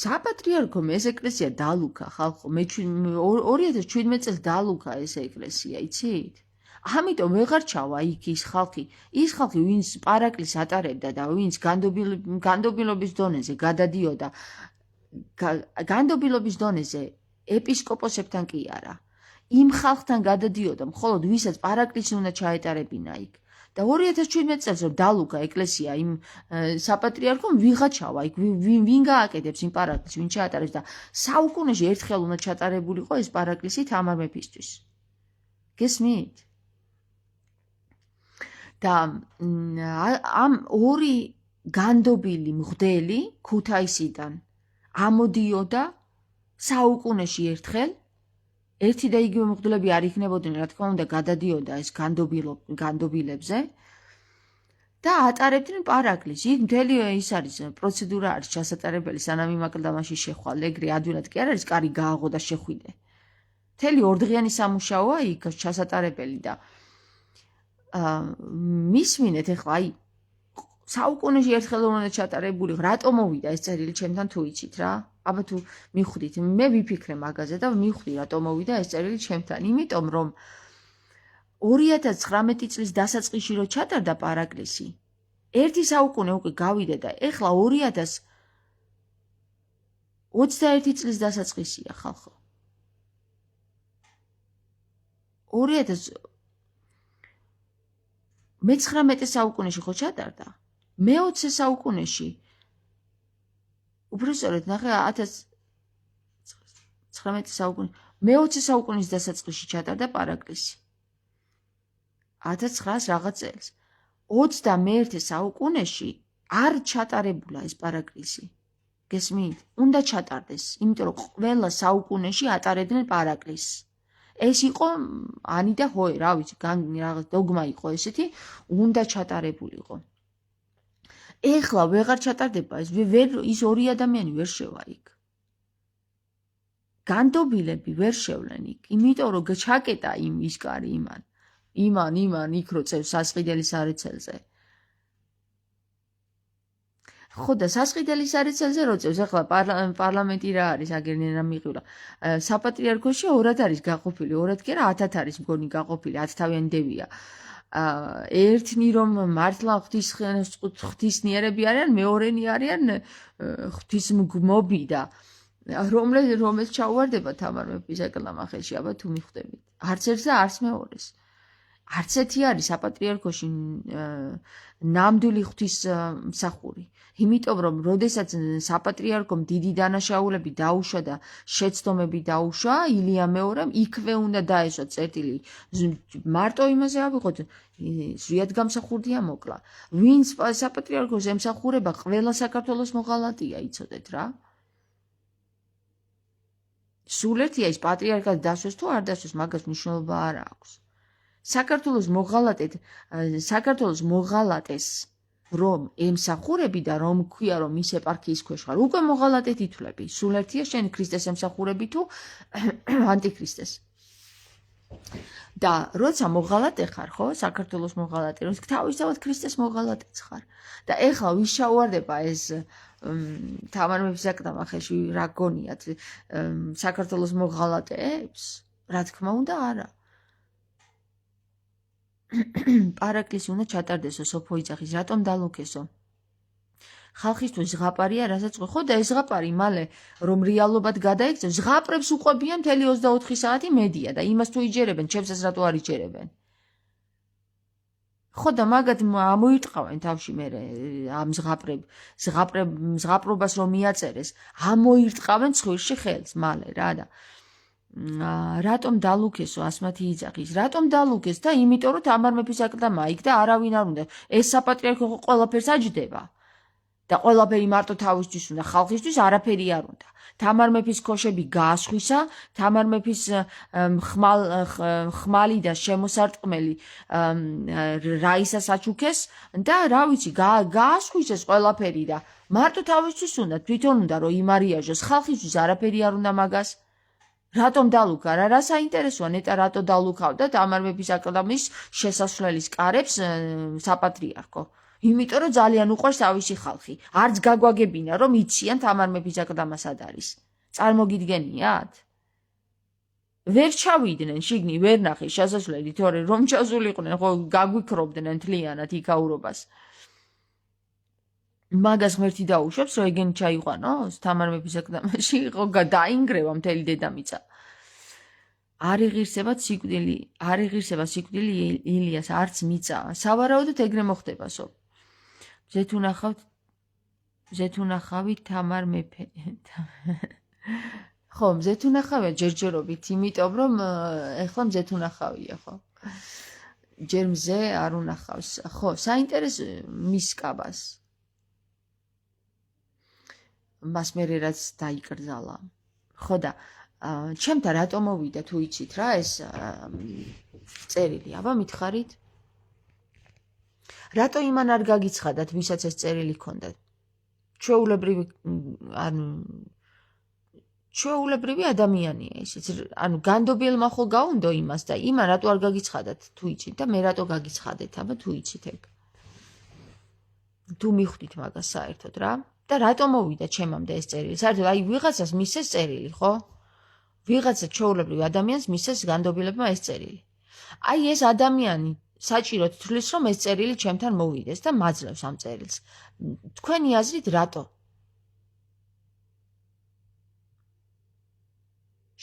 საპატრიარქომ ეს ეკლესია დალუქა ხალხო. მე 2017 წელს დალუქა ეს ეკლესია, იცით? ამიტომ ვეღარ ჩავა იქ ის ხალხი, ვინც პარაკლისს ატარებდა და ვინც განდობილობის დონეზე გადადიოდა, განდობილობის დონეზე ეპისკოპოსებთან კი არა. იმ ხალხთან გადადიოდა, მხოლოდ ვისაც პარაკლისი უნდა ჩაეტარებინა იქ. და 2017 წელს რომ დალუგა ეკლესია იმ საპატრიარქომ ვიღა ჩავა იქ, ვინ გააკეთებს იმ პარაკლისს, ვინ ჩაატარებს და საუკუნეში ერთხელ უნდა ჩატარებულიყო ეს პარაკლისი თამარ მეფისთვის. გესმით? და ამ ორი განდობილი მღვდელი ქუთაისიდან ამოდიოდა საუკუნეში ერთხელ. ერთი და იგივე მღვდლები არ იქნებოდნენ, რა თქმა უნდა, გადადიოდა ეს განდობილებზე და ატარებდნენ პარაკლისს. იქ მთელი ის არის პროცედურა არის ჩასატარებელი, სანამ იმ აკლდამაში შეხვალ, ეგრე ადვილად კი არ არის, კარი გააღო და შეხვიდე. მთელი ორდღიანი სამუშაოა იქ ჩასატარებელი და მისმინეთ ახლა აი საუკუნეში ერთხელ უნდა ჩატარებული, რატომ მოვიდა ეს წერილი ჩემთან თუ იცით რა? აბა თუ მიხვდით, მე ვიფიქრე მაგაზე და მივხვდი რატომ მოვიდა ეს წერილი ჩემთან, იმიტომ რომ 2019 წლის დასაწყისში რო ჩატარდა პარაკლისი, ერთი საუკუნე უკვე გავიდა და ეხლა 2021 წლის დასაწყისია ხალხო. 2019 საუკუნეში ხო ჩატარდა? მე-20 საუკუნეში უფრო სწორედ ნახე 19 საუკუნეში მე-20 საუკუნის დასაწყისში ჩატარდა პარაკლისი. 1900 რაღაც წელს. 21 საუკუნეში არ ჩატარებულა ეს პარაკლისი. გესმით? უნდა ჩატარდეს, იმიტომ რომ ყველა საუკუნეში ატარებდნენ პარაკლისს. ეს იყო ანი და ჰოე, რა ვიცი, რაღაც დოგმა იყო ესეთი, უნდა ჩატარებულიყო. ეხლა ვეღარ ჩატარდება ეს, ის ორი ადამიანი ვერ შევა იქ. განდობილები ვერ შევლენ იქ, იმიტომ რომ ჩაკეტა ის კარი იმან იქ რო წევს სასყიდელის სარეცელზე. ხო და სასყიდელის სარეცელზე რო წევს, ახლა პარლამენტი რა არის, აგერნენა მიყივლა. საპატრიარქოში ორად არის გაყოფილი, ორად კი არა 1000 არის მგონი გაყოფილი, 10 თავიანი დევია. ერთნი რომ მართლა ღვთისნიერები არიან, მეორენი არიან ღვთისმგმობი და რომელიც ჩაუვარდება თამარ მეფის აკლდამახელში, აბა თუ მიხვდებით. არც ერთს და არც მეორეს. არც ერთი არის საპატრიარქოში ნამდვილი ღვთისმსახური. იმიტომ რომ როდესაც საპატრიარქომ დიდი დანაშაულები დაუშვა და შეცდომები დაუშვა ილია მეორემ, იქვე უნდა დაესვა წერტილი. მარტო იმაზე ავიღოთ, ზვიად გამსახურდია მოკლა. ვინც საპატრიარქოს ემსახურება, ყველა საქართველოს მოღალატეა, იცოდეთ რა. სულ ერთია ის პატრიარქად დასვეს თუ არ დასვეს, მაგას მნიშვნელობა არ აქვს. საქართველოს მოღალატეს რომ ემსახურები და რომ ქვია რომ ის ეპარქიის ქვეშ ხარ, უკვე მოღალატედ ითვლები. სულ ერთია შენ ქრისტეს ემსახურები თუ ანტიქრისტეს. და როცა მოღალატე ხარ, ხო, საქართველოს მოღალატე, რომ თავისთავად ქრისტეს მოღალატეც ხარ. და ეხლა ვის ჩაუვარდება ეს თამარ მეფის აკლდამახელში რა გონიათ საქართველოს მოღალატეებს? რა თქმა უნდა, არა. პარაკლისი უნდა ჩატარდესო სოფო იძახის, რატომ დალუქესო? ხალხისთვის ზღაპარია, რასაც ხო და ეს ზღაპარი მალე რომ რეალობად გადაიქცეს, ზღაპრებს უყვებიან მთელი 24 საათი მედია და იმას თუ იჯერებენ, ჩემსაც რატო არ იჯერებენ? ხო და მაგათ ამოიტყავენ თავში მე ამ ზღაპრობას რომ მიაწერეს, ამოიტყავენ ცხვირში ხელს მალე რა და რატომ დალუქესო ასმათი იძახის? რატომ დალუქეს და იმიტომ რომ თამარ მეფის აკლდამა იქ და არავინ არ უნდა. ეს საპატრიარქო ყველაფერს აჯდება და ყველაფერი მარტო თავისთვის უნდა, ხალხისთვის არაფერი არ უნდა. თამარ მეფის ქოშები გაასხვისა, თამარ მეფის ხმალი და შემოსარტყმელი რაისას აჩუქეს და რა ვიცი, გაასხვისეს ყველაფერი და მარტო თავისთვის უნდა, თვითონ უნდა რომ იმარიაჟოს, ხალხისთვის არაფერი არ უნდა მაგას. რატომ დალუქა? რა საინტერესოა ნეტა რატო დალუქავდა თამარ მეფის აკლდამის შესასვლელის კარებს საპატრიარქო? იმიტომ რომ ძალიან უყვარს თავისი ხალხი. არც გაგვაგებინა რომ იციან თამარ მეფის აკლდამა სად არის. წარმოგიდგენიათ? ვერ ჩავიდნენ შიგნი ვერ ნახე შესასვლელი თორე რომ ჩასულიყვნენ ხო გაგვიქრობდნენ თლიანად იქაურობას მაგას ღმერთი დაუშვებს რომ ეგენი ჩაიყვანოს თამარ მეფის აკლდამაში ხო დაინგრევა მთელი დედამიწა არ იღირსება სიკვდილი ილიას არც მიწა სავარაუდოდ ეგრე მოხდებასო მზეთუნახავი თამარ მეფე ხო მზეთუნახავია ჯერჯერობით იმიტომ რომ ეხლა მზეთუნახავია ხო ჯერ მზე არ უნახავს ხო საინტერესო მისკაბას მას მერე რაც დაიკრძალა ხო და ჩემთან რატო მოვიდა თუ იცით რა ეს წერილი აბა მითხარით რატო იმან არ გაგიცხადათ ვისაც ეს წერილი ჰქონდათ ჩვეულებრივი ადამიანია ისიც ანუ განდობილმა ხო გაუნდო იმას და იმან რატო არ გაგიცხადათ თუ იცით და მე რატო გაგიცხადეთ აბა თუ იცით ეგ თუ მიხვდით მაგას საერთოდ რა და რატო მოვიდა ჩემამდე ეს წერილი საერთოდ აი ვიღაცას მისცეს წერილი ხო ვიღაცა ჩვეულებრივ ადამიანს მისცეს განდობილებმა ეს წერილი აი ეს ადამიანი საჭიროდ თვლის რომ ეს წერილი ჩემთან მოვიდეს და მაძლევს ამ წერილს თქვენი აზრით რატო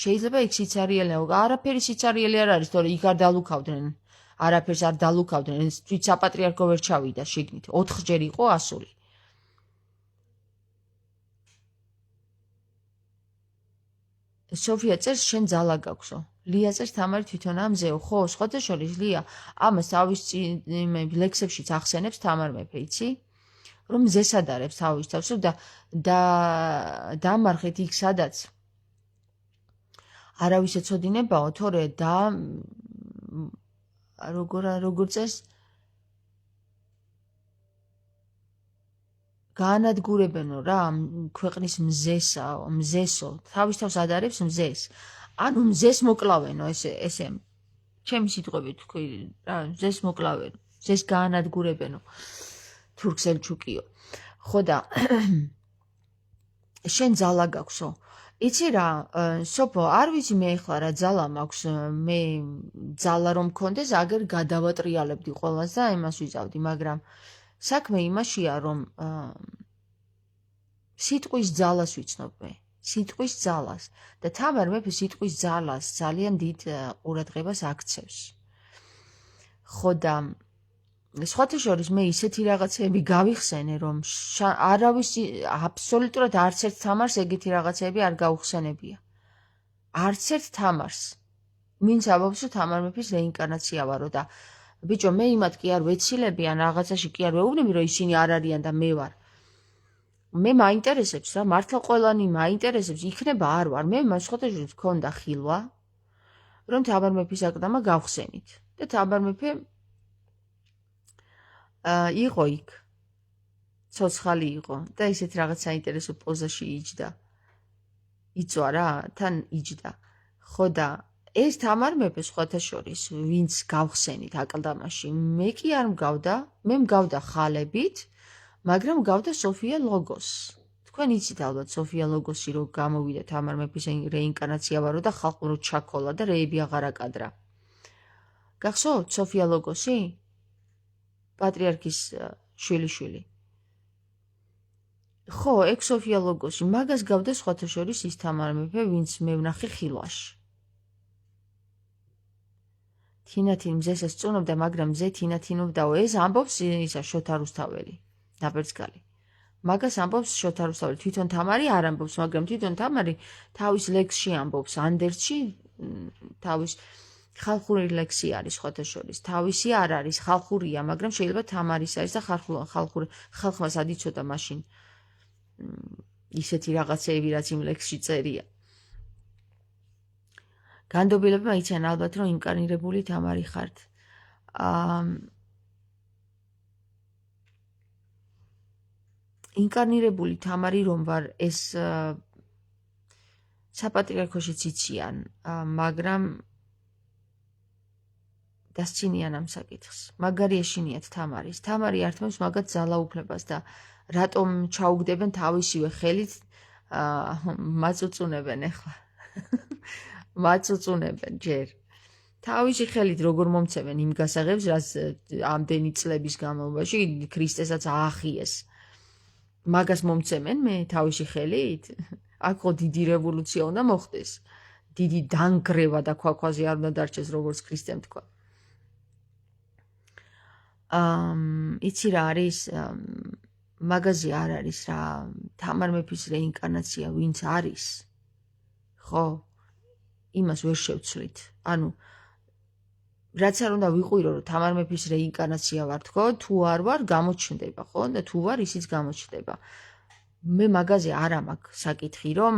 შეიძლება იქ სიცარიელია არაფერი სიცარიელი არ არის თორე იქ არ დალუქავდნენ არაფერს არ დალუქავდნენ თვით საპატრიარქო ვერ ჩავიდა შიგნით 4 ჯერ იყო ასული სოფია წერს შენ ძალა გაქვსო ლია წერს თამარი თვითონაა მზეო ხო სხვათა შორის ლია ამას თავის ლექსებშიც ახსენებს თამარ მეფე იცი რომ მზეს ადარებს თავის თავს და დამარხეთ იქ სადაც არავის ეცოდინებაო თორე და როგორ წეს გაანადგურებენო რა ქვეყნის მზესო თავის თავს ადარებს მზეს ანუ მზეს მოკლავენო ესე ჩემი სიტყვებით თქვი რა მზეს მოკლავენო მზეს გაანადგურებენო თურქსელჩუკიო ხო და შენ ძალა გაქვსო იცი რა სოფო არ ვიცი მე ახლა რა ძალა მაქვს მე ძალა რომ მქონდეს აგერ გადავატრიალებდი ყველას და იმას ვიზავდი მაგრამ საქმე იმაშია რომ სიტყვის ძალას ვიცნობ მე სიტყვის ძალას და თამარ მეფე სიტყვის ძალას ძალიან დიდ ყურადღებას აქცევს ხო და სხვათა შორის მე ისეთი რაღაცები გავიხსენე რომ არავის აბსოლუტურად არც ერთ თამარს ეგეთი რაღაცები არ გაუხსენებია არც ერთ თამარს ვინც ამბობს რომ თამარ მეფის რეინკარნაცია ვარო და ბიჭო მე იმათ კი არ ვეცილები ან რაღაცაში კი არ ვეუბნები რომ ისინი არ არიან და მე ვარ მე მაინტერესებს რა მართლა ყველანი მაინტერესებს იქნება არ ვარ მე სხვათა შორის მქონდა ხილვა რომ თამარ მეფის აკლდამა გავხსენით და თამარ მეფე იყო იქ ცოცხალი იყო და ისეთ რაღაც საინტერესო პოზაში იჯდა იწვა რა თან იჯდა ხო და ეს თამარ მეფე სხვათა შორის ვინც გავხსენით აკლდამაში მე კი არ მგავდა მე მგავდა ხალებით მაგრამ მგავდა სოფია ლოგოს თქვენ იცით ალბათ სოფია ლოგოსი რო გამოვიდა თამარ მეფის რეინკარნაცია ვარო და ხალხი რო ჩაქოლა და რეები აღარ აკადრა გახსოვთ სოფია ლოგოსი პატრიარქის შვილიშვილი ხო ეგ სოფია ლოგოსი მაგას გავდა სხვათა შორის ის თამარ მეფე ვინც მე ვნახე ხილვაში თინათინ მზეს ესწუნობდა მაგრამ მზე თინათინობდაო ეს ამბობს ისა შოთა რუსთაველი ნაბერძგალი მაგას ამბობს შოთა რუსთაველი თვითონ თამარი არ ამბობს მაგრამ თვითონ თამარი თავის ლექსში ამბობს ანდერძში თავის ხალხური ლექსი არის სხვათა შორის თავისი არ არის ხალხურია მაგრამ შეიძლება თამარის არის და ხალხური ხალხმა სადიცოდა მაშინ ისეთი რაღაცეები რაც იმ ლექსში წერია განდობილებმა იციან ალბათ რომ ინკარნირებული თამარი ხართ ინკარნირებული თამარი რომ ვარ ეს საპატრიარქოშიც იციან მაგრამ დასცინიან ამ საკითხს მაგარი ეშინიათ თამარის თამარი ართმევს მაგათ ძალაუფლებას და რატომ ჩაუგდებენ თავისივე ხელით მაწუწუნებენ ახლა მაწუწუნებენ ჯერ. თავისი ხელით როგორ მომცემენ იმ გასაღებს, რაც ამდენი წლების განმავლობაში ქრისტესაც აახიეს. მაგას მომცემენ მე თავისი ხელით? აქ ხო დიდი რევოლუცია უნდა მოხდეს. დიდი დანგრევა და ქვაქვაზე არ უნდა დარჩეს, როგორც ქრისტემ თქვა. იცი რა არის? მაგაზე არ არის რა, თამარ მეფის რეინკარნაცია ვინც არის? ხო? იმას ვერ შევცვლით. ანუ რაც არ უნდა ვიყვირო, რომ თამარ მეფის რეინკარნაცია ვარ თქო, თუ არ ვარ, გამოჩნდება, ხო? და თუ ვარ, ისიც გამოჩნდება. მე მაგაზე არა მაქვს საკითხი, რომ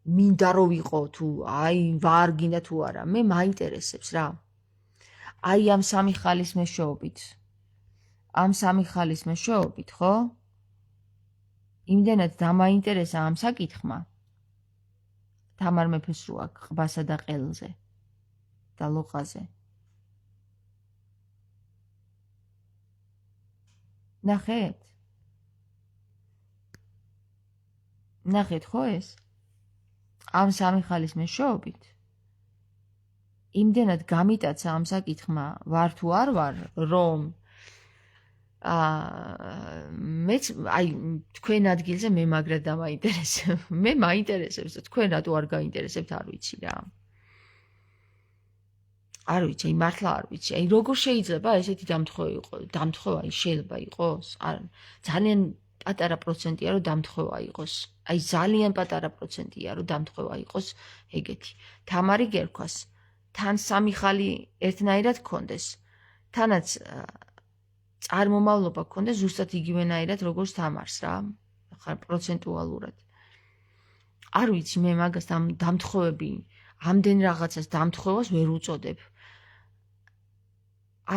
მინდა რომ ვიყო თუ აი ვარ გინდა თუ არა. მე მაინტერესებს რა. აი ამ სამი ხალის მეშვეობით, ხო? იმდენად დამაინტერესა ამ საკითხმა. თამარ მეფეს რო აქ ყბასა და ყელზე და ლოყაზე. ნახეთ ხო ეს? ამ სამი ხალის მეშვეობით იმდენად გამიტაცა ამ საკითხმა ვარ თუ არ ვარ, რომ მეც აი თქვენ ადგილზე მე მაგრად დამაინტერესებ. მე მაინტერესებს, თქვენ რატო არ გაინტერესებთ, არ ვიცი რა. არ ვიცი, მართლა არ ვიცი. აი როგორ შეიძლება ესეთი დამთხოვა შეიძლება იყოს? ძალიან პატარა პროცენტია რომ დამთხოვა იყოს. აი ძალიან პატარა პროცენტია რომ დამთხოვა იყოს ეგეთი. თამარი გერქვას, თან სამი ხალი ერთნაირად გქონდეს. თანაც წარმომავლობა გქონდეს ზუსტად იგივენაირად როგორც თამარს რა. ახლა პროცენტუალურად. არ ვიცი მე მაგას დამთხოვები, ამდენ რაღაცას დამთხოვას ვერ უწოდებ.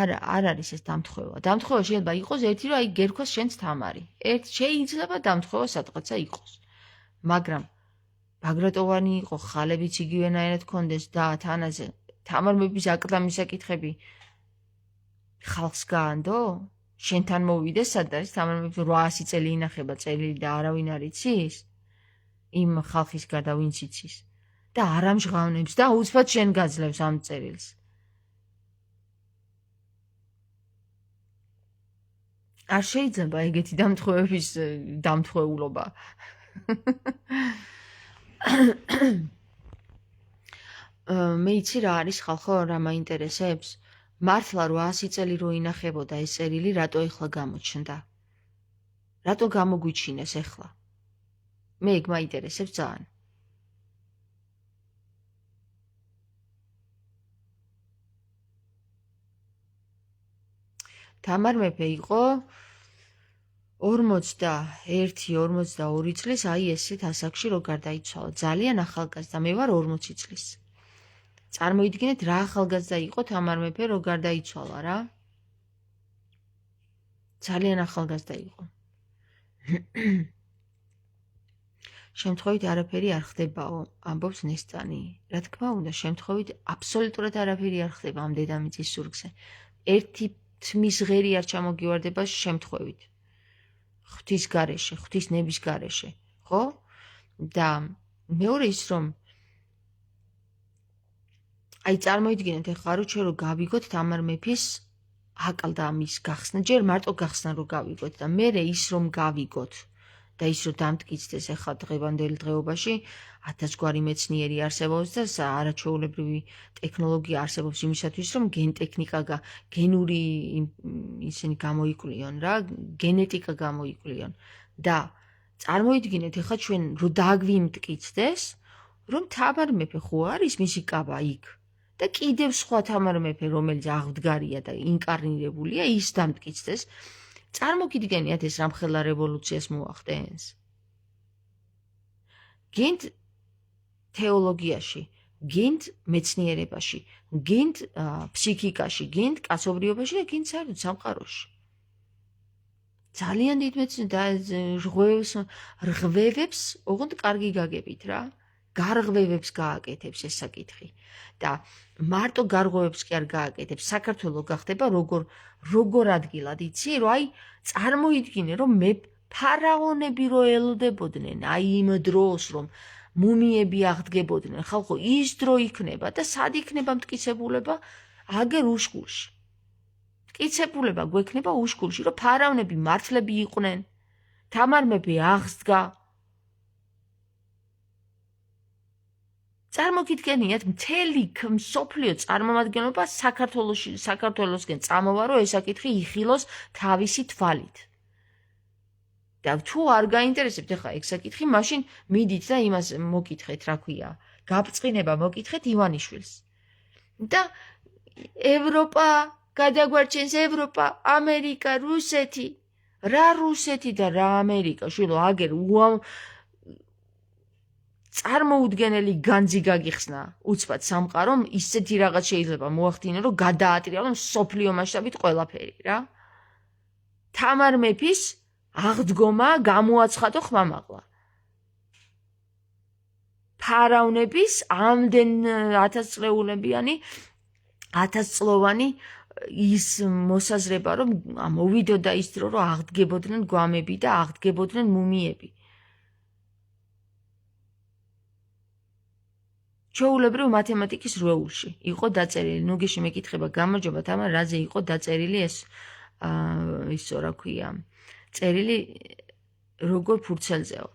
არ არის ეს დამთხოვა. დამთხოვა შეიძლება იყოს ერთი რომ აი გერქვას შენც თამარი. შეიძლება დამთხოვა სადღაცა იყოს. მაგრამ ბაგრატოვანი იყო, ხალებიც იგივენაირად გქონდეს და თანაზე თამარ მეფის აკლდამის საკითხები ხალხს გაანდო? შენთან მოვიდეს სად არის თამარ მეფე 800 წელი ინახება წელი და არავინ არ იცის? იმ ხალხის გარდა ვინც იცის? და არ ამჟღავნებს და უცბად შენ გაძლევს ამ წერილს. არ შეიძლება ეგეთი დამთხოვების დამთხოვულობა. მე იცი რა არის ხალხო, რა მაინტერესებს? მართლა 800 წელი რო ინახებოდა ეს წერილი, რატო ეხლა გამოჩნდა? რატო გამოგვიჩინეს ეხლა? მე ეგ მაინტერესებს ძალიან. თამარ მეფე იყო 41-42 წლის აი ესეთ ასაკში რო გარდაიცვალა. ძალიან ახალგაზრდა, მე ვარ 40 წლის. წარმოიდგინეთ რა ახალგაზრდა იყო თამარ მეფე რო გარდაიცვალა რა. ძალიან ახალგაზრდა იყო. შემთხვევით არაფერი არ ხდებაო, ამბობს ნესტანი. რა თქმა უნდა, შემთხვევით აბსოლუტურად არაფერი არ ხდება ამ დედამიწის ზურგზე. ერთი თმის ღერი არ ჩამოგივარდება შემთხვევით. ღვთის გარეშე, ღვთის ნების გარეშე, ხო? და მეორე ის რომ აი წარმოიდგინეთ ეხლა რომ ჩვენ რო გავიგოთ თამარ მეფის აკლდამის გახსნა, ჯერ მარტო გახსნა რო გავიგოთ და მერე ის რომ გავიგოთ და ის რომ დამტკიცდეს ეხლა დღევანდელ დღეობაში 1000 გვარი მეცნიერი არსებობს და არაჩვეულებრივი ტექნოლოგია არსებობს იმისათვის რომ გენტექნიკა გენური ისინი გამოიკვლიონ რა, გენეტიკა გამოიკვლიონ და წარმოიდგინეთ ეხლა ჩვენ რო დაგვიმტკიცდეს რომ თამარ მეფე ხო არის მისი კაბა იქ და კიდევ სხვა თამარ მეფე რომელიც აღდგარია და ინკარნირებულია ის დამტკიცდეს. წარმოგიდგენიათ ეს რამხელა რევოლუციას მოახდენს? გენდ თეოლოგიაში, გენდ მეცნიერებაში, გენდ ფსიქიკაში, გენდ კაცობრიობაში და გენდ საერთოდ სამყაროში. ძალიან დიდ რღვევებს ოღონდ კარგი გაგებით რა. გარღვევებს გააკეთებს ეს საკითხი და მარტო გარღვევებს კი არ გააკეთებს, საქართველოს გახდება როგორ ადგილად იცი, რომ აი წარმოიდგინე რომ მე ფარაონები რო ელოდებოდნენ აი იმ დროს რომ მუმიები აღდგებოდნენ, ხალხო, ის დრო იქნება და სად იქნება მტკიცებულება? აგერ უშკულში. მტკიცებულება გვექნება უშკულში, რომ ფარავნები მართლები იყვნენ, თამარ მეფე აღსდგა. წარმოგიდგენიათ, მთელი მსოფლიო წარმომადგენლობა საქართველოსკენ წამოვა, რომ ესაკითხი იხილოს თავისი თვალით. და თუ არ გაინტერესებთ ახლა ეგ საკითხი, მაშინ მიდით და იმას მოკითხეთ, რა ქვია, გაბწყინება მოკითხეთ ივანიშვილს. და ევროპა გადაგვარჩენს, ევროპა, ამერიკა, რუსეთი. რა რუსეთი და რა ამერიკა, შვილო, აგერ წარმოუდგენელი განძი გაგიხსნა უცბად სამყარომ, ისეთი რაღაც შეიძლება მოახდინო, რომ გადაატრიალო მსოფლიო მასშტაბით ყველაფერი, რა. თამარ მეფის აღდგომა გამოაცხადო ხმამაღლა. ფარავნების ამდენ 1000-წლოვანი ის მოსაზრება, რომ მოვიდოდა ის დრო, რომ აღდგებოდნენ გვამები და აღდგებოდნენ მუმიები. ჩვეულებრივ მათემატიკის რვეულში იყო დაწერილი, ნუგეში მეკითხება, გამარჯობა თამარ, რაზე იყო დაწერილი ეს რა ქვია, წერილი როგორ ფურცელზეო.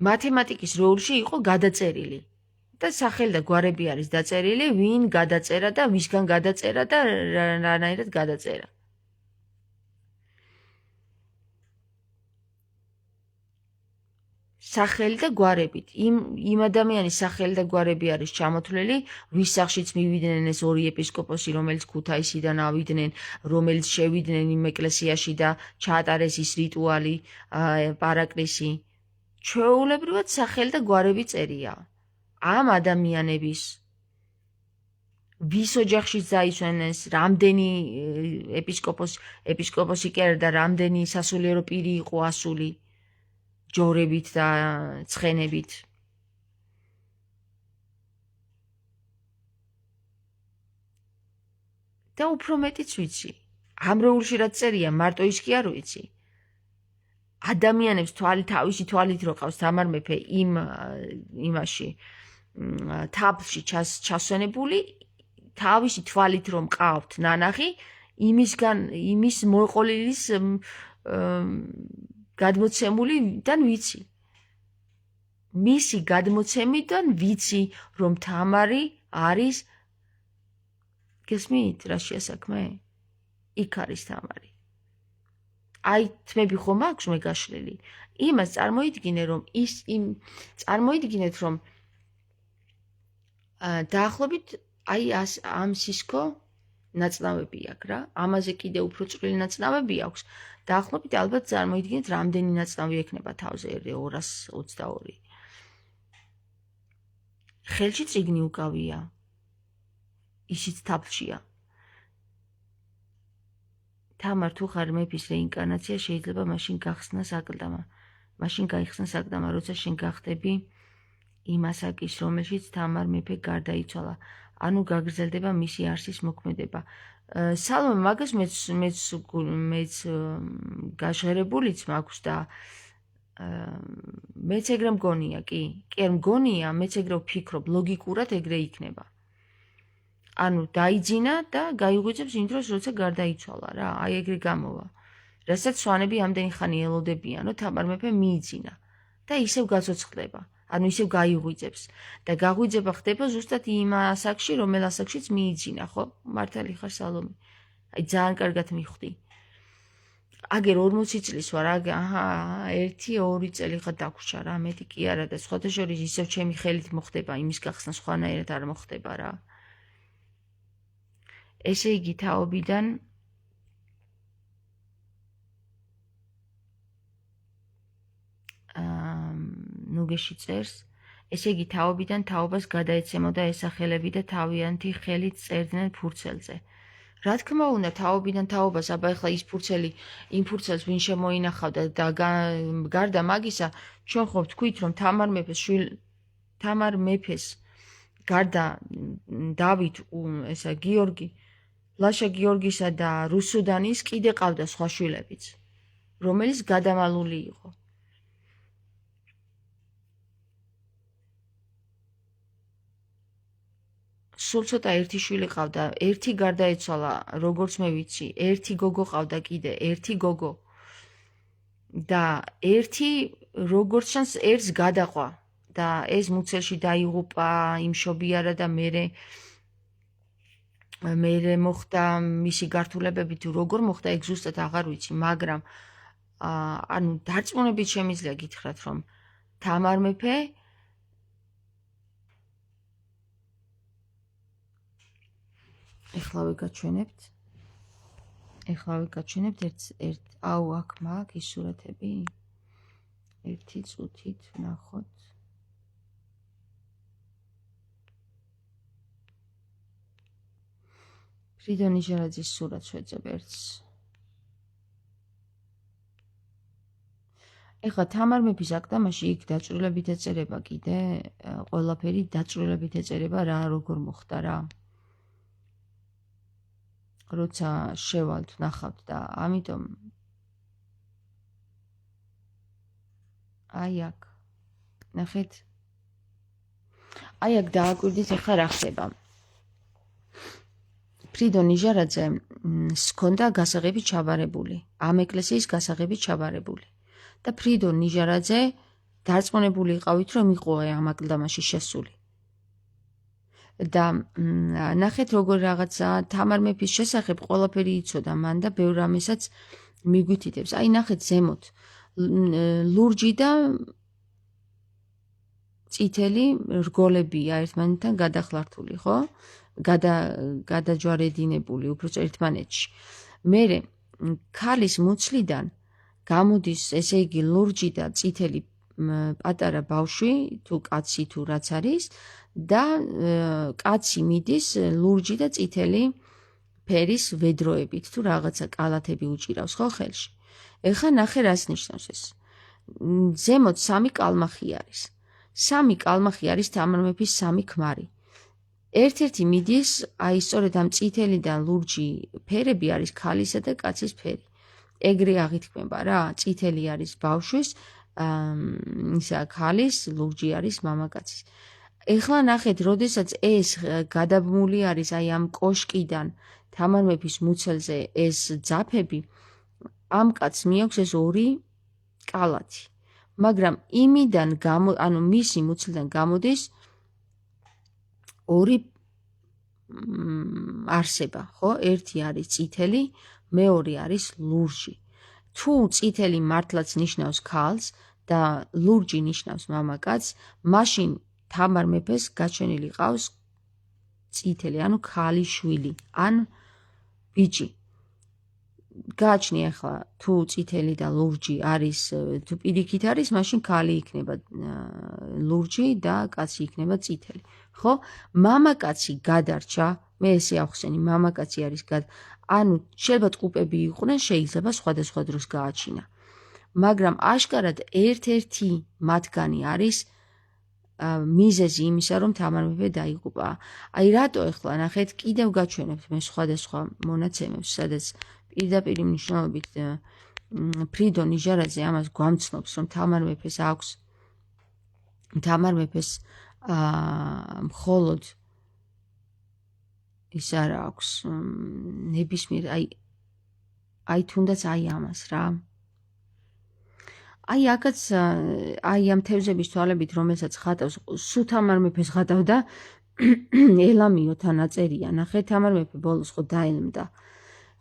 მათემატიკის როულში იყო გადაწერილი და სახელი და გვარები არის დაწერილი, ვინ გადაწერა და ვისგან გადაწერა და რანაირად გადაწერა. სახელი და გვარებით. იმ ადამიანის სახელი და გვარები არის ჩამოთვლილი, ვის სახლშიც მივიდნენ ეს ორი ეპისკოპოსი, რომელიც ქუთაისიდან ავიდნენ, რომელიც შევიდნენ იმ ეკლესიაში და ჩაატარეს ის რიტუალი, პარაკლისი. ჩვეულებრივად სახელი და გვარები წერია. ამ ადამიანების ვის ოჯახშიც დაისვენეს, რამდენი ეპისკოპოსი კი არა და რამდენი სასულიერო პირი იყო ასული, ჯორებით და ცხენებით. და უფრო მეტიც ვიცი. ამ როულში რაც წერია, მარტო ის კი არ ვიცი. ადამიანებს თავისი თვალით რო ყავს თამარ მეფე იმაში თაფლში ჩასვენებული, თავისი თვალით რომ ყავთ ნანახი, იმის მოყოლილის გადმოცემულიდან ვიცი. მისი გადმოცემიდან ვიცი, რომ თამარი არის, გესმით, რა შეასაქმე? იქ არის თამარი. აი, თმები ხომ აქვს მე გაშლილი. იმას წარმოიდგინე, რომ წარმოიდგინეთ, რომ დაახლოებით აი ამ სისქო ნაწნავები აქვს რა. ამაზე კიდე უფრო წვრილი ნაწნავები აქვს. დაახლოებით ალბათ წარმოიდგინეთ, რამდენი ნაწნავი ექნება თავზე 222. ხელში წიგნი უკავია. ისიც თაფლშია. თამარ თუ ხარ მეფის რეინკარნაცია, შეიძლება მაშინ გაიხსნას აკლდამა, როცა შენ გახდები იმ ასაკის, რომელშიც თამარ მეფე გარდაიცვალა. ანუ გაგრძელდება მისი არსის მოქმედება. სალომე, მაგას მეც გაჟღერებულიც მაქვს და მეც ეგრე მგონია, კი არ მგონია, მეც ეგრე ვფიქრობ, ლოგიკურად ეგრე იქნება. ანუ დაიძინა და გაიღვიძებს იმ დროს, როცა გარდაიცვალა რა, აი ეგრე გამოვა. რასაც სვანები ამდენი ხანი ელოდებიან, რომ თამარ მეფე მიიძინა და ისევ გაცოცხლდება. ანუ ისევ გაიღვიძებს და გაღვიძება ხდება ზუსტად იმ ასაკში, რომელ ასაკშიც მიიძინა, ხო? მართალი ხარ სალომე. აი ძალიან კარგად მიხვდი. აგერ 40 წლის ვარ, აჰა, 1-2 წელი ხა დაგვრჩა რა, მეტი კი არა და სხვათა შორის ისევ ჩემი ხელით მოხდება, იმის გახსნა სხვანაირად არ მოხდება რა. ესე იგი თაობიდან ნუგეში წერს, ესე იგი თაობიდან თაობას გადაეცემოდა ესახელები და თავიანთი ხელით წერდნენ ფურცელზე. რა თქმა უნდა, თაობიდან თაობას, აბა ეხლა ის ფურცელი, იმ ფურცელს ვინ შემოინახავდა და გარდა მაგისა, ჩვენ ხო ვთქვით, რომ თამარ მეფეს გარდა დავით, გიორგი, ლაშა გიორგისა და რუსუდანის კიდე ყავდა სხვა შვილებიც, რომელიც გადამალული იყო. სულ ცოტა ერთი შვილი ყავდა, ერთი გარდაეცვალა, როგორც მე ვიცი, ერთი გოგო ყავდა კიდე, ერთი გოგო. და ერთი როგორც ჩანს ერთს გადაყვა და ეს მუცელში დაიღუპა, იმშობიარა და მერე მოხდა მისი გართულებები თუ როგორ მოხდა ეგ ზუსტად აღარ ვიცი, მაგრამ ანუ დარწმუნებით შემიძლია გითხრათ, რომ თამარ მეფე ეხლავე გაჩვენებთ აუ აქ მაქვს ის სურათები. ერთი წუთით ვნახოთ. ფრიდონ ნიჟარაძის სურათს ვეძებ ერთს. ეხლა თამარ მეფის აკლდამაში იქ დაწვრილებით ეწერება კიდე, ყველაფერი დაწვრილებით ეწერება რა როგორ მოხდა რა. როცა შევალთ ნახავთ და ამიტომ აი აქ ნახეთ. აი აქ დააკვირდით ეხლა რა ხდება. ფრიდონ ნიჟარაძე ჰქონდა გასაღებით ჩაბარებული, ამ ეკლესიის გასაღებით ჩაბარებული. და ფრიდონ ნიჟარაძე დარწმუნებული იყავით, რომ იყო ამ აკლდამაში შესული. და ნახეთ როგორ რაღაცა თამარ მეფის შესახებ ყველაფერი იცოდა მან და ბევრ რამესაც მიგვითითებს. აი ნახეთ ზემოთ ლურჯი და წითელი რგოლებია ერთმანეთთან გადახლართული, ხო? გადაჯვარედინებული უფრო ერთმანეთში. მერე ქალის მუცლიდან გამოდის, ესე იგი, ლურჯი და წითელი პატარა ბავშვი, თუ კაცი თუ რაც არის და კაცი მიდის ლურჯი და წითელი ფერის ვედროებით თუ რაღაცა კალათები უჭირავს, ხო ხელში. ეხლა ნახე რას ნიშნავს ეს. ზემოთ სამი კალმახი არის. სამი კალმახი არის თამარ მეფის სამი ქმარი. ერთ-ერთი მიდის, აი სწორედ ამ წითელი და ლურჯი ფერები არის ქალისა და კაცის ფერი. ეგრე აღითქმება რა, წითელი არის ბავშვის, ისა ქალის, ლურჯი არის მამაკაცის. ეხლა ნახეთ, როდესაც ეს გადაბმული არის აი ამ კოშკიდან თამარ მეფის მუცელზე ეს ძაფები, ამ კაცს მიაქვს ეს ორი კალათი. მაგრამ იმიდან ანუ მისი მუცლიდან გამოდის ორი არსება, ხო? ერთი არის წითელი, მეორე არის ლურჯი. თუ წითელი მართლაც ნიშნავს ქალს და ლურჯი ნიშნავს მამაკაცს, მაშინ თამარ მეფეს გაჩენილი ყავს წითელი, ანუ ქალის შვილი, ან ბიჭი. გააჩნია ახლა თუ წითელი და ლურჯი არის, თუ პირიქით არის, მაშინ ქალი იქნება ლურჯი და კაცი იქნება წითელი. ხო? მამაკაცი გადარჩა, მე ესე ახსენი, მამაკაცი არის ანუ შეიძლება ტყუპები იყვნენ, შეიძლება სხვადასხვა დროს გააჩინა. მაგრამ აშკარად ერთ-ერთი მათგანი არის მიზეზი იმისა, რომ თამარ მეფე დაიღუპა. აი რატო ეხლა ნახეთ, კიდევ გაჩვენებთ მე სხვადასხვა მონაცემებს, სადაც პირდაპირ მნიშვნელობით ფრიდონ ნიჟარაძე ამას გვამცნობს, რომ თამარ მეფეს მხოლოდ ის არა აქვს ნებისმიერ აი თუნდაც აი ამას რა. აი აქაც აი ამ თევზების თვალებით, რომელსაც ხატავს, სულ თამარ მეფეს ხატავდა ელამიოთან აწერია. ნახეთ, თამარ მეფე ბოლოს ხო დაელმდა.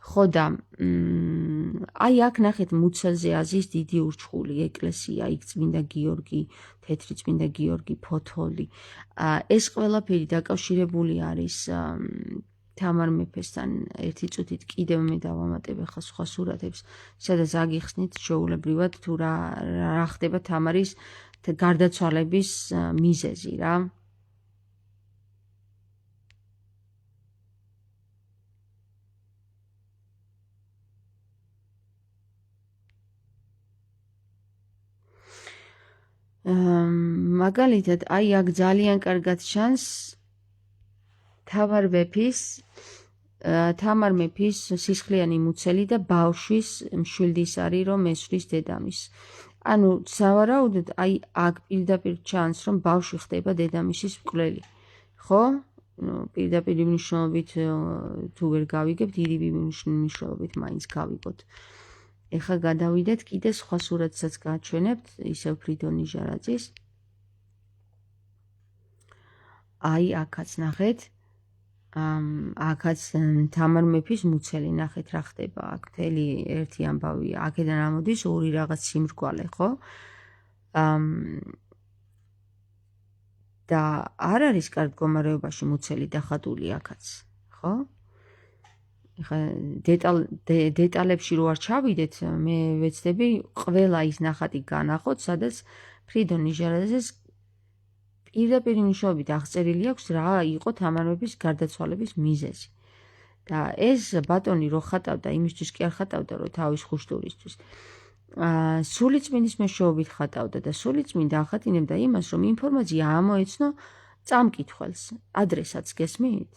ხო და აი აქ ნახეთ მუცელზე აზის დიდი ურჩხული ეკლესია, იქ წმინდა გიორგი, თეთრი წმინდა გიორგი, ფოთოლი. ეს ყველაფერი დაკავშირებული არის თამარ მეფესთან. ერთი წუთით კიდევ მე დავამატებ ახლა სხვა სურათებს, სადაც აგიხსნით ჩვეულებრივად თუ რა ხდება თამარის გარდაცვალების მიზეზი რა. მაგალითად, აი აქ ძალიან კარგად ჩანს თამარ მეფის სისხლიანი მუცელი და ბავშვის მშვილდის არის, რომ ესვრის დედამის. ანუ სავარაუდოდ აი აქ პირდაპირ ჩანს, რომ ბავშვი ხდება დედამისის მკვლელი. ხო? პირდაპირ მნიშვნელობით თუ ვერ გავიგებთ, ირიბი მნიშვნელობით მაინც გავიგოთ. ეხლა გადავიდეთ კიდე სხვა სურათსაც გაჩვენებთ, ისევ ფრიდონ ნიჟარაძის. აი, აქაც ნახეთ. აქაც თამარ მეფის მუცელი, ნახეთ რა ხდება აქ, მთელი ერთი ამბავია. აქედან ამოდის ორი რაღაც სიმრგვალე, ხო? და არ არის კარგ მდგომარეობაში მუცელი დახატული აქაც, ხო? ეხლა დეტალებში რო არ ჩავიდეთ, მე ვეცდები ყველა ის ნახატი განახოთ, სადაც ფრიდონ ნიჟარაძეს პირდაპირ მნიშვნელობით აღწერილი აქვს რა იყო თამარ მეფის გარდაცვალების მიზეზი. და ეს ბატონი რო ხატავდა, იმისთვის კი არ ხატავდა, რომ თავის ხუშტურისთვის. სულიწმინდის მეშვეობით ხატავდა და სულიწმინდა ახატინებდა იმას, რომ ინფორმაცია ამოეცნო წამკითხველს, ადრესაც გესმით?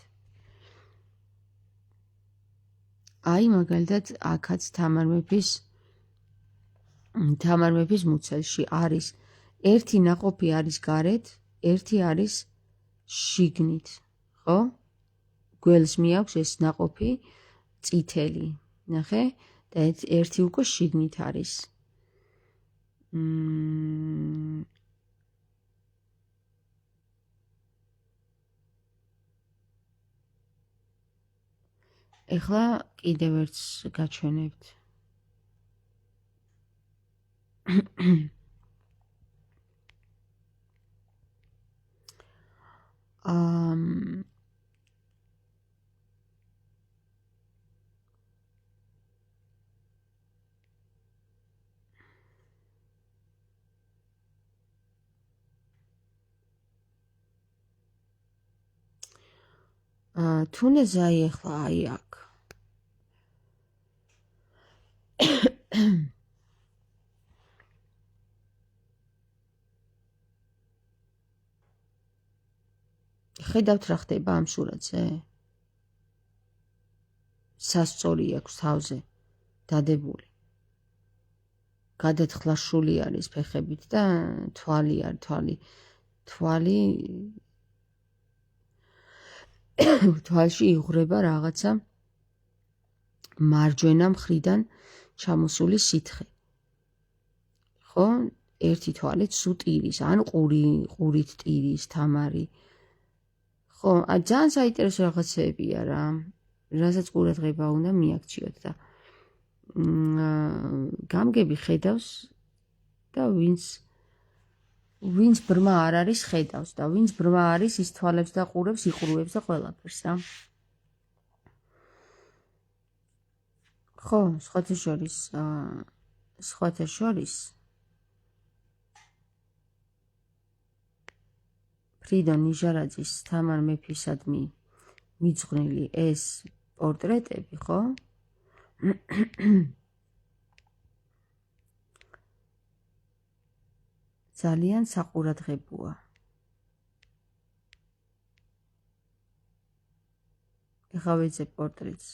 აი, მაგალითად, აქაც თამარ მეფის მუცელში არის ერთი ნაყოფი არის გარეთ, ერთი არის შიგნით, ხო? გველს მიაქვს ეს ნაყოფი წითელი, ნახე? და ერთი უკვე შიგნით არის. ეხლა კიდევ ერთს გაჩვენებთ. თუნეზე აი ეხლა აი აქ. ხედავთ რა ხდება ამ სურათზე? სასწორი აქვს თავზე დადებული. გადათხლაშული არის ფეხებით და თვალი თვალში იღვრება რაღაცა მარჯვენა მხრიდან ჩამოსული სითხე. ხო? ერთი თვალით სუტირის, ან ყურით ტირის თამარი. ხო, ძალიან საინტერესო რაღაცებია რა. რასაც ყურადღება უნდა მიაქციოთ და გამგები ხედავს და ვინც ბრმა არ არის ხედავს და ვინც ბრმა არის ის თვალებს და ყურებს იყურუებს და ყველაფერს რა. ხო, სხვათა შორის ფრიდონ ნიჟარაძის თამარ მეფისადმი მიძღვნილი ეს პორტრეტები, ხო? ძალიან საყურადღებოა. ეხლა ვეძებ პორტრეტს.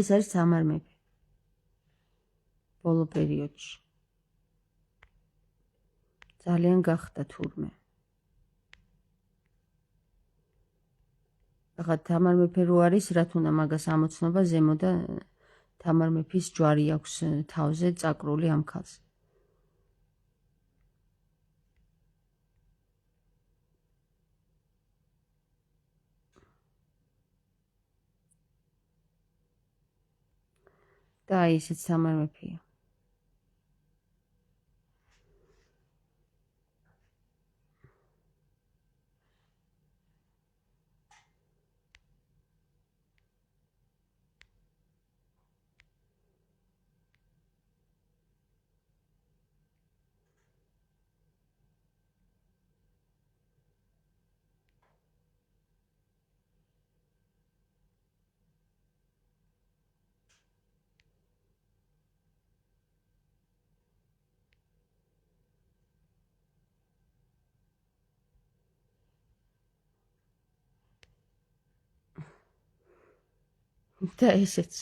ეს არის თამარ მეფე ბოლო პერიოდში. ძალიან გახდა თურმე. ახლა თამარ მეფე რო არის, რა თუნდა მაგას ამოცნობა ზემო და თამარ მეფის ჯვარი აქვს თავზე წაკრული ამ ქალს. და აი ესეც თამარ მეფეა. და ესეც.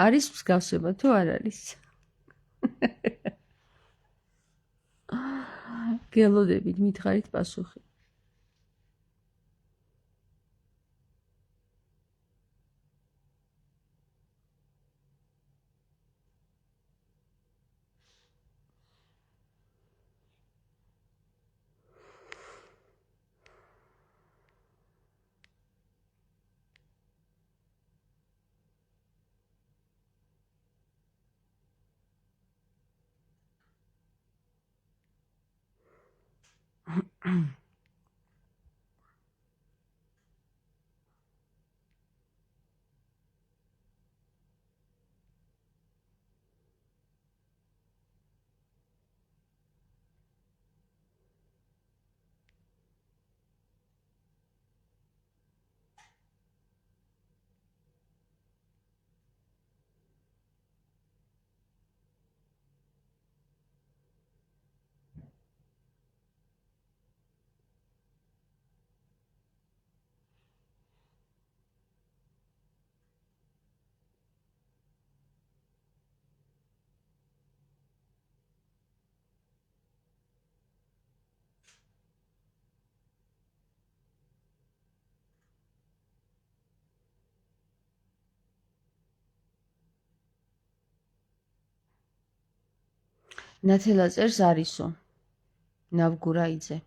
არის მსგავსება თუ არ არის? გელოდებით მითხარით პასუხი. ნათელა წერს არისო. ნავგურაიძე.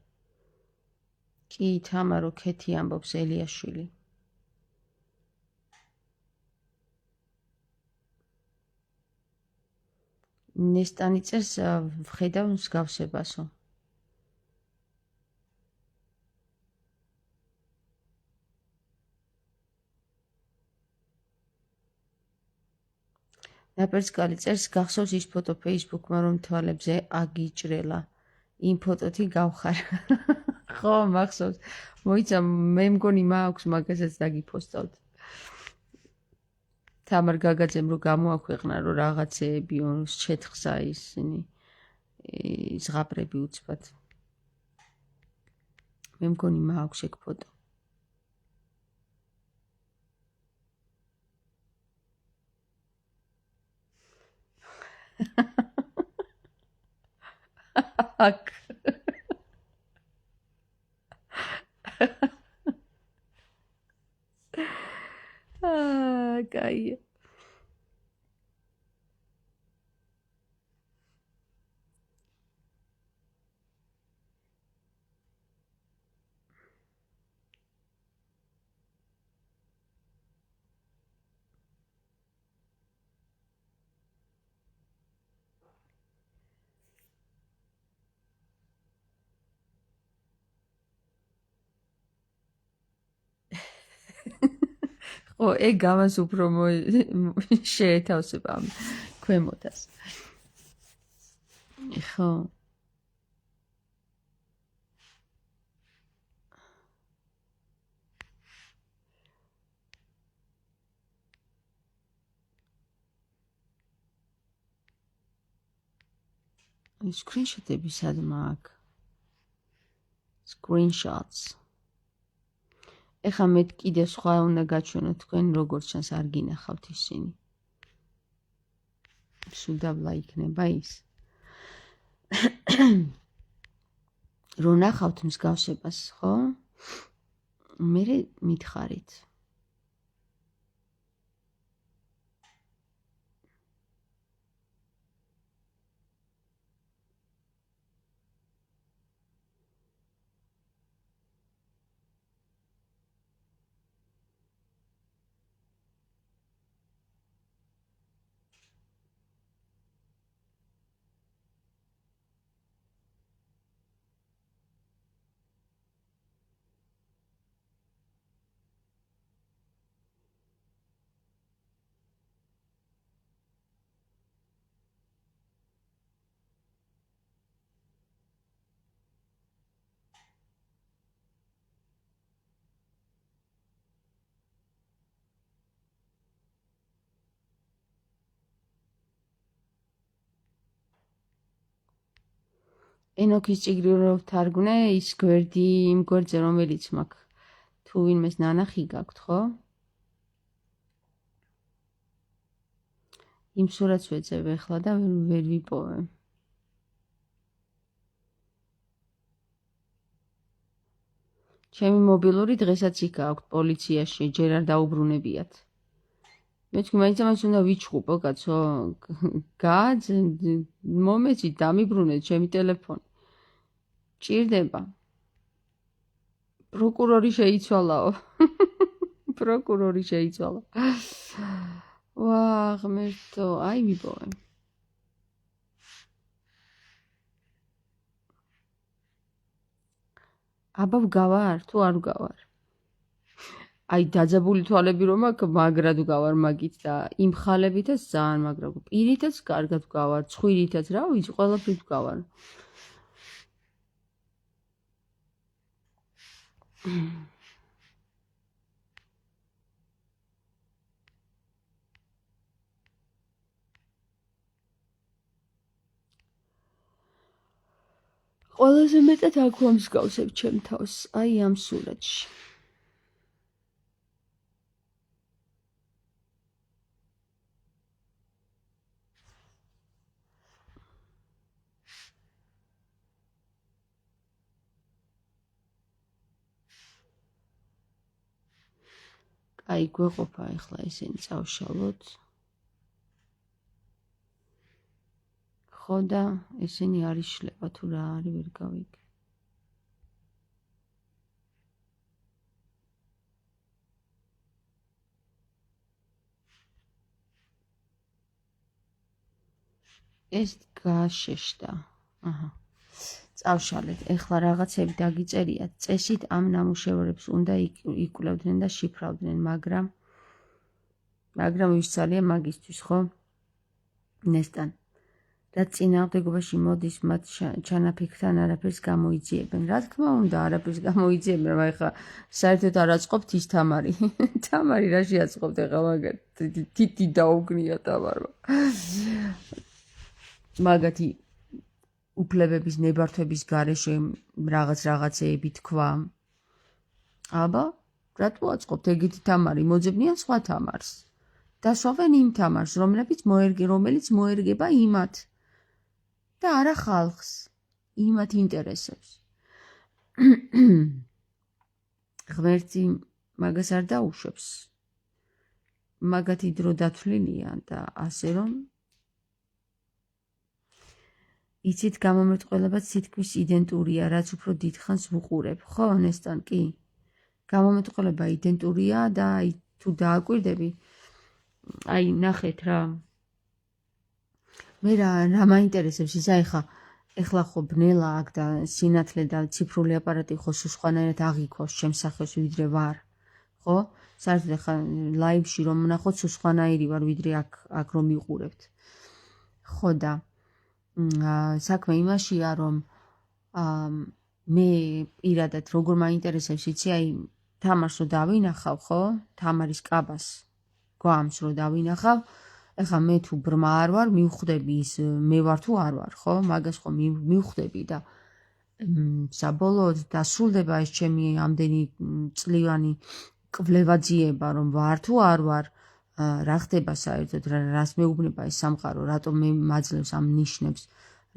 კი თამარო ქეთი ამბობს ელიაშვილი. ნესტანი წერს ვხედავ მსგავსებასო. ნაპერწკალი წერს გახსოვს ის ფოტო ფეისბუქმა რომ თვალებზე აგიჭრელა. იმ ფოტოთი გავხარ. ხო, მახსოვს. მოიცა მე მგონი მაქვს მაგასაც დაგიფოსტავთ. თამარ გაგაძემ რომ გამოაქვეყნა რომ რაღაცეები შეთხსა ისინი ზღაპრები უცბად. მე მგონი მაქვს ეგ ფოტო. აქ. კაია. ო, ეგ ამას უფრო შეეთავსება ამ ქვემოდას. ხო. სკრინშოტები სადმა აქ. Screenshots. ეხა მე კიდე სხვა უნდა გაჩვენო თქვენ როგორც ჩანს არ გინახავთ ისინი. სუდაბლა იქნება ის. რო ნახავთ მსგავსებას, ხო? მე მითხარით. ენოქის წიგნი რო ვთარგმნე, ის გვერდი იმ გვერდზე რომელიც მაქვს თუ ვინმეს ნანახი გაქვთ, ხო? იმ სურათს ვეძებ ახლა და ვერ ვიპოვე. ჩემი მობილური დღესაც იქ აქვს პოლიციაში, ჯერ არ დაუბრუნებიათ. მე თქვი მაინც უნდა ვიჩხუბო, კაცო. მომეცით, დამიბრუნეთ ჩემი ტელეფონი. ჭირდება. პროკურორი შეიცვალაო. პროკურორი შეიცვალა. ვა, ღმერთო, აი ვიპოვე. აბა ვგავარ, თუ არ ვგავარ. აი დაძაბული თვალები რომ აქვს, მაგრად ვგავარ მაგით და იმ ხალებითაც ძალიან მაგრად. პირითაც კარგად ვგავარ, ცხვირითაც, რა ვიცი, ყველაფრით ვგავარ. ყველაზე მეტად აქ ვამსგავსებ ჩემ თავს, აი ამ სურათში. აი გვეყოფა ახლა ისინი წავშალოთ. ხო და ესენი არ იშლება თუ რა არის ვერ გავიგე. ეს გაშეშდა. აჰა. წავშალეთ. ეხლა რაღაცები დაგიწერიათ. წესით ამ ნამუშევრებს უნდა იკვლევდნენ და შიფრავდნენ, მაგრამ ვისწავლია მაგისთვის, ხო? ნესტან. რაც წინააღმდეგობაში მოდის, მათ ჩანაფიქრთან არაფერს გამოიძიებენ. რა თქმა უნდა, არაფერს გამოიძიებენ, მაგრამ ეხლა საერთოდ არ აწყობთ ის თამარი. თამარი რაში აწყობთ ეხლა მაგათ? თითი დაუგნია თამარმა. მაგათი უფლებების ნებართვების გარეშე რაღაცეები თქვა. აბა, რატო აწყობთ ეგეთი თამარი? მოძებნიან სხვა თამარს. დასვავენ იმ თამარს, რომელიც მოერგება იმათ. და არა ხალხს, იმათ ინტერესებს. ღმერთი მაგას არ დაუშვებს. მაგათი დრო დათვლილია და ასე რომ იცით გამომეტყველებაც თითქმის იდენტურია, რაც უფრო დიდხანს ვუყურებ, ხო, ნესტან, კი? გამომეტყველება იდენტურია და აი თუ დააკვირდები, აი ნახეთ რა. მე რა მაინტერესებს ისა ეხლა ხო ბნელა აქ და სინათლე და ციფრული აპარატი ხო სხვანაირად აღიქოს ჩემს სახელს ვიდრე ვარ, ხო? საერთოდ ეხლა ლაივში რომ ვნახოთ სხვანაირი ვარ ვიდრე აქ რომ ვიყურებთ. ხო და საქმე იმაშია რომ მე პირადად როგორ მაინტერესებს იცი აი თამარს რო დავინახავ, ხო? თამარის კაბას გვამს რო დავინახავ, ეხლა მე თუ ბრმა არ ვარ, მივხვდები ის მე ვარ თუ არ ვარ, ხო? მაგას ხო მივხვდები და საბოლოოდ დასრულდება ეს ჩემი ამდენი წლივანი კვლევაძიება, რომ ვარ თუ არ ვარ, რა ხდება საერთოდ, რას მეუბნება ეს სამყარო, რატომ მე მაძლევს ამ ნიშნებს,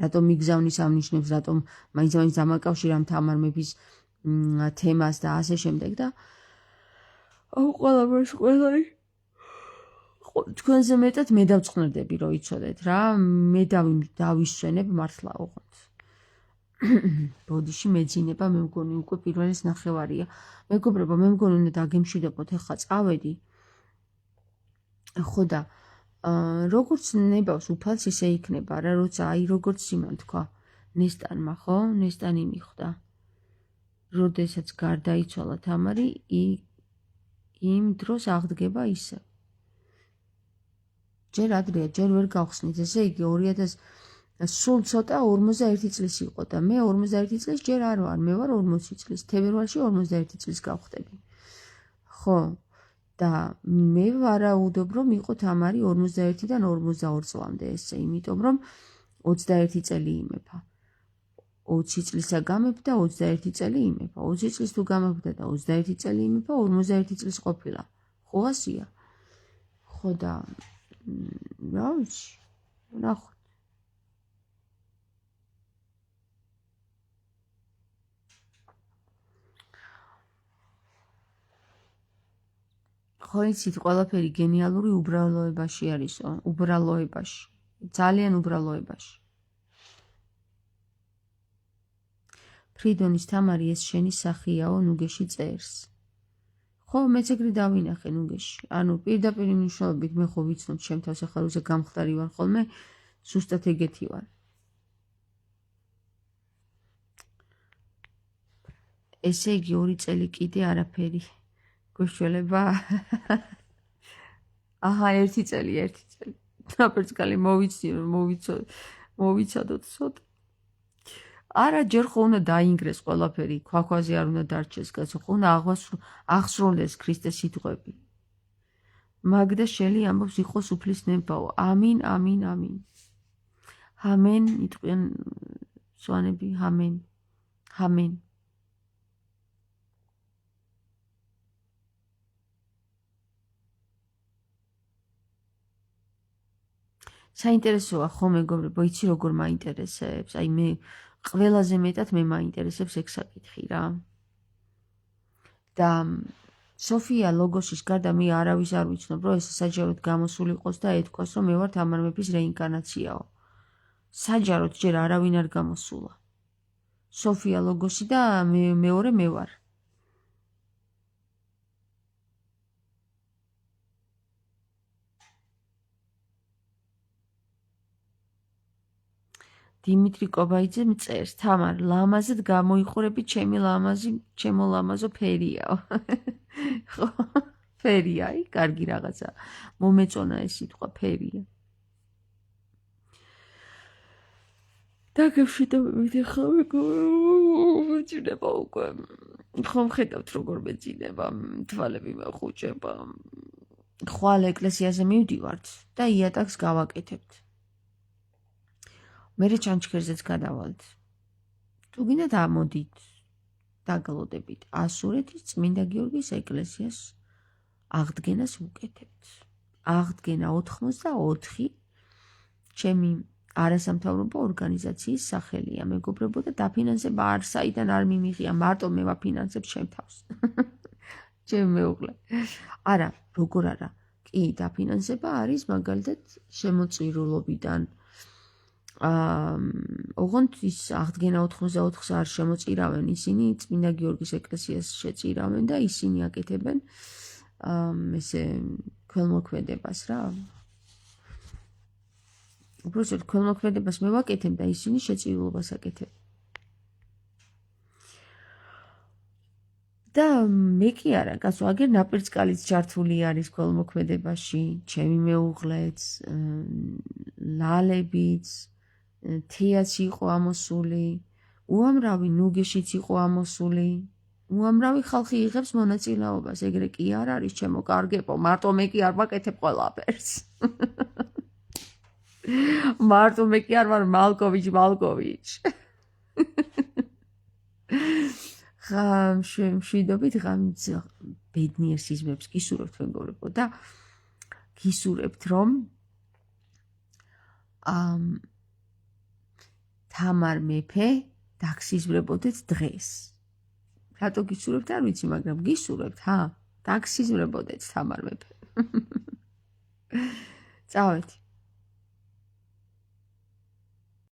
რატომ მიგზავნის ამ ნიშნებს, რატომ მაინც დამაკავშირა თამარ მეფის თემას და ასე შემდეგ და ყველაფერი თქვენზე მეტად მე დავწყნარდები, რომ იცოდეთ რა, მე დავისვენებ მართლა ოღონდ. ბოდიში მეძინება, მე მგონი უკვე პირველის ნახევარია. მეგობრებო, მე მგონი უნდა დაგემშვიდობოთ, ეხლა წავედი. ხო და როგორც ნებავს უფალს ისე იქნება რა, როცა აი როგორც იმან თქვა ნესტანმა, ხო? ნესტანი მიხვდა. როდესაც გარდაიცვალა თამარი, იმ დროს აღდგება ისე. ჯერ ადრეა, ჯერ ვერ გავხსნით, ესე იგი 2000 სულ ცოტა 51 წლის იყო და მე 51 წლის ჯერ არ ვარ, მე ვარ 40 წლის, თებერვალში 51 წლის გავხდები. ხო, და მე ვარაუდობ, რომ იყო თამარი 51-დან 42 წლამდე ესე, იმიტომ რომ 21 წელი იმეფა. 20 წლისა გამეფდა 21 წელი იმეფა. 20 წლის თუ გამეფდა და 21 წელი იმეფა 51 წლის ყოფილა. ხო ასია? ხო და რა ვიცი, ნახოთ. ხო იცით, ყველაფერი გენიალური უბრალოებაში არისო, უბრალოებაში. ძალიან უბრალოებაში. ფრიდონის თამარი ეს შენი სახიაო ნუგეში წერს. ხო, მეც ეგრე დავინახე ნუგეში. ანუ პირდაპირ მნიშვნელობით მე ხო ვიცნობ ჩემ თავს ახლა როცა გამხდარი ვარ ხოლმე, ზუსტად ეგეთი ვარ. ესე იგი 2 წელი კიდე არაფერი. გუშველება? აჰა, 1 წელი. ნაპერწკალი მოვიცადოთ ცოტა. არა, ჯერ ხო უნდა დაინგრეს ყველაფერი, ქვაქვაზე არ უნდა დარჩეს, კაცო, ხო უნდა აღსრულდეს ქრისტეს სიტყვები. მაგდა შელი ამბობს იყოს უფლის ნებაო. ამინ. ამენ, იტყვიან სვანები, ამენ. საინტერესოა ხო მეგობრებო, იცი როგორ მაინტერესებს? აი მე ყველაზე მეტად მე მაინტერესებს ეგ საკითხი რა. და სოფია ლოგოსის გარდა მე არავის არ ვიცნობ, რომ ეს საჯაროდ გამოსული იყოს და ეთქვას, რომ მე ვარ თამარ მეფის რეინკარნაციაო. საჯაროდ ჯერ არავინ არ გამოსულა. სოფია ლოგოსი და მეორე მე ვარ. დიმიტრი კობაიძე მწერს, თამარ, ლამაზად გამოიყურები, ჩემო ლამაზო ფერიაო. ხო, ფერია, კარგი რაღაცა. მომეწონა ეს სიტყვა ფერია. დაგეშვიდობებით ახლა მეძინება უკვე. ხომ ხედავთ როგორ მეძინება, თვალები მეხუჭება. ხვალ ეკლესიაზე მივდივართ და იატაკს გავაკეთებთ. მერე ჩანჩქერზეც გადავალთ. თუ გინდათ ამოდით, დაგლოდებით ასურეთის წმინდა გიორგის ეკლესიას აღდგენას ვუკეთებთ. აღდგენა 84 ჩემი არასამთავრობო ორგანიზაციის სახელია, მეგობრებო და დაფინანსება არ საიდან არ მიმიღია, მარტო მე ვაფინანსებ ჩემ თავს. ჩემ მეუღლე. არა, როგორ არა. კი, დაფინანსება არის მაგალითად შემოწირულობიდან. ოღონდ ის აღდგენა 84-ს არ შემოწირავენ, ისინი წმინდა გიორგის ეკლესიას შეწირავენ და ისინი აკეთებენ ესე ქველმოქმედებას რა. უბრალოდ ქველმოქმედებას მე ვაკეთებ და ისინი შეწირულობას აკეთებენ. და მე კი არა, კაცო, აგერ ნაპერწკალიც ჩართული არის ქველმოქმედებაში, ჩემი მეუღლეც, ლალებიც, თეაც იყო ამოსული, უამრავი ნუგეშიც იყო ამოსული, უამრავი ხალხი იღებს მონაწილეობას, ეგრე კი არ არის, ჩემო კარგებო, მარტო მე კი არ ვაკეთებ ყველაფერს. მარტო მე კი არ ვარ მალკოვიჩ. მშვიდობით ღამ ბედნიერ სიზმრებს გისურვებთ მეგობრებო და გისურვებთ რომ თამარ მეფე დაგსიზმრებოდეთ დღეს. რატო გისურვებთ არ ვიცი, მაგრამ გისურვებთ, დაგსიზმრებოდეთ თამარ მეფე. წავედი.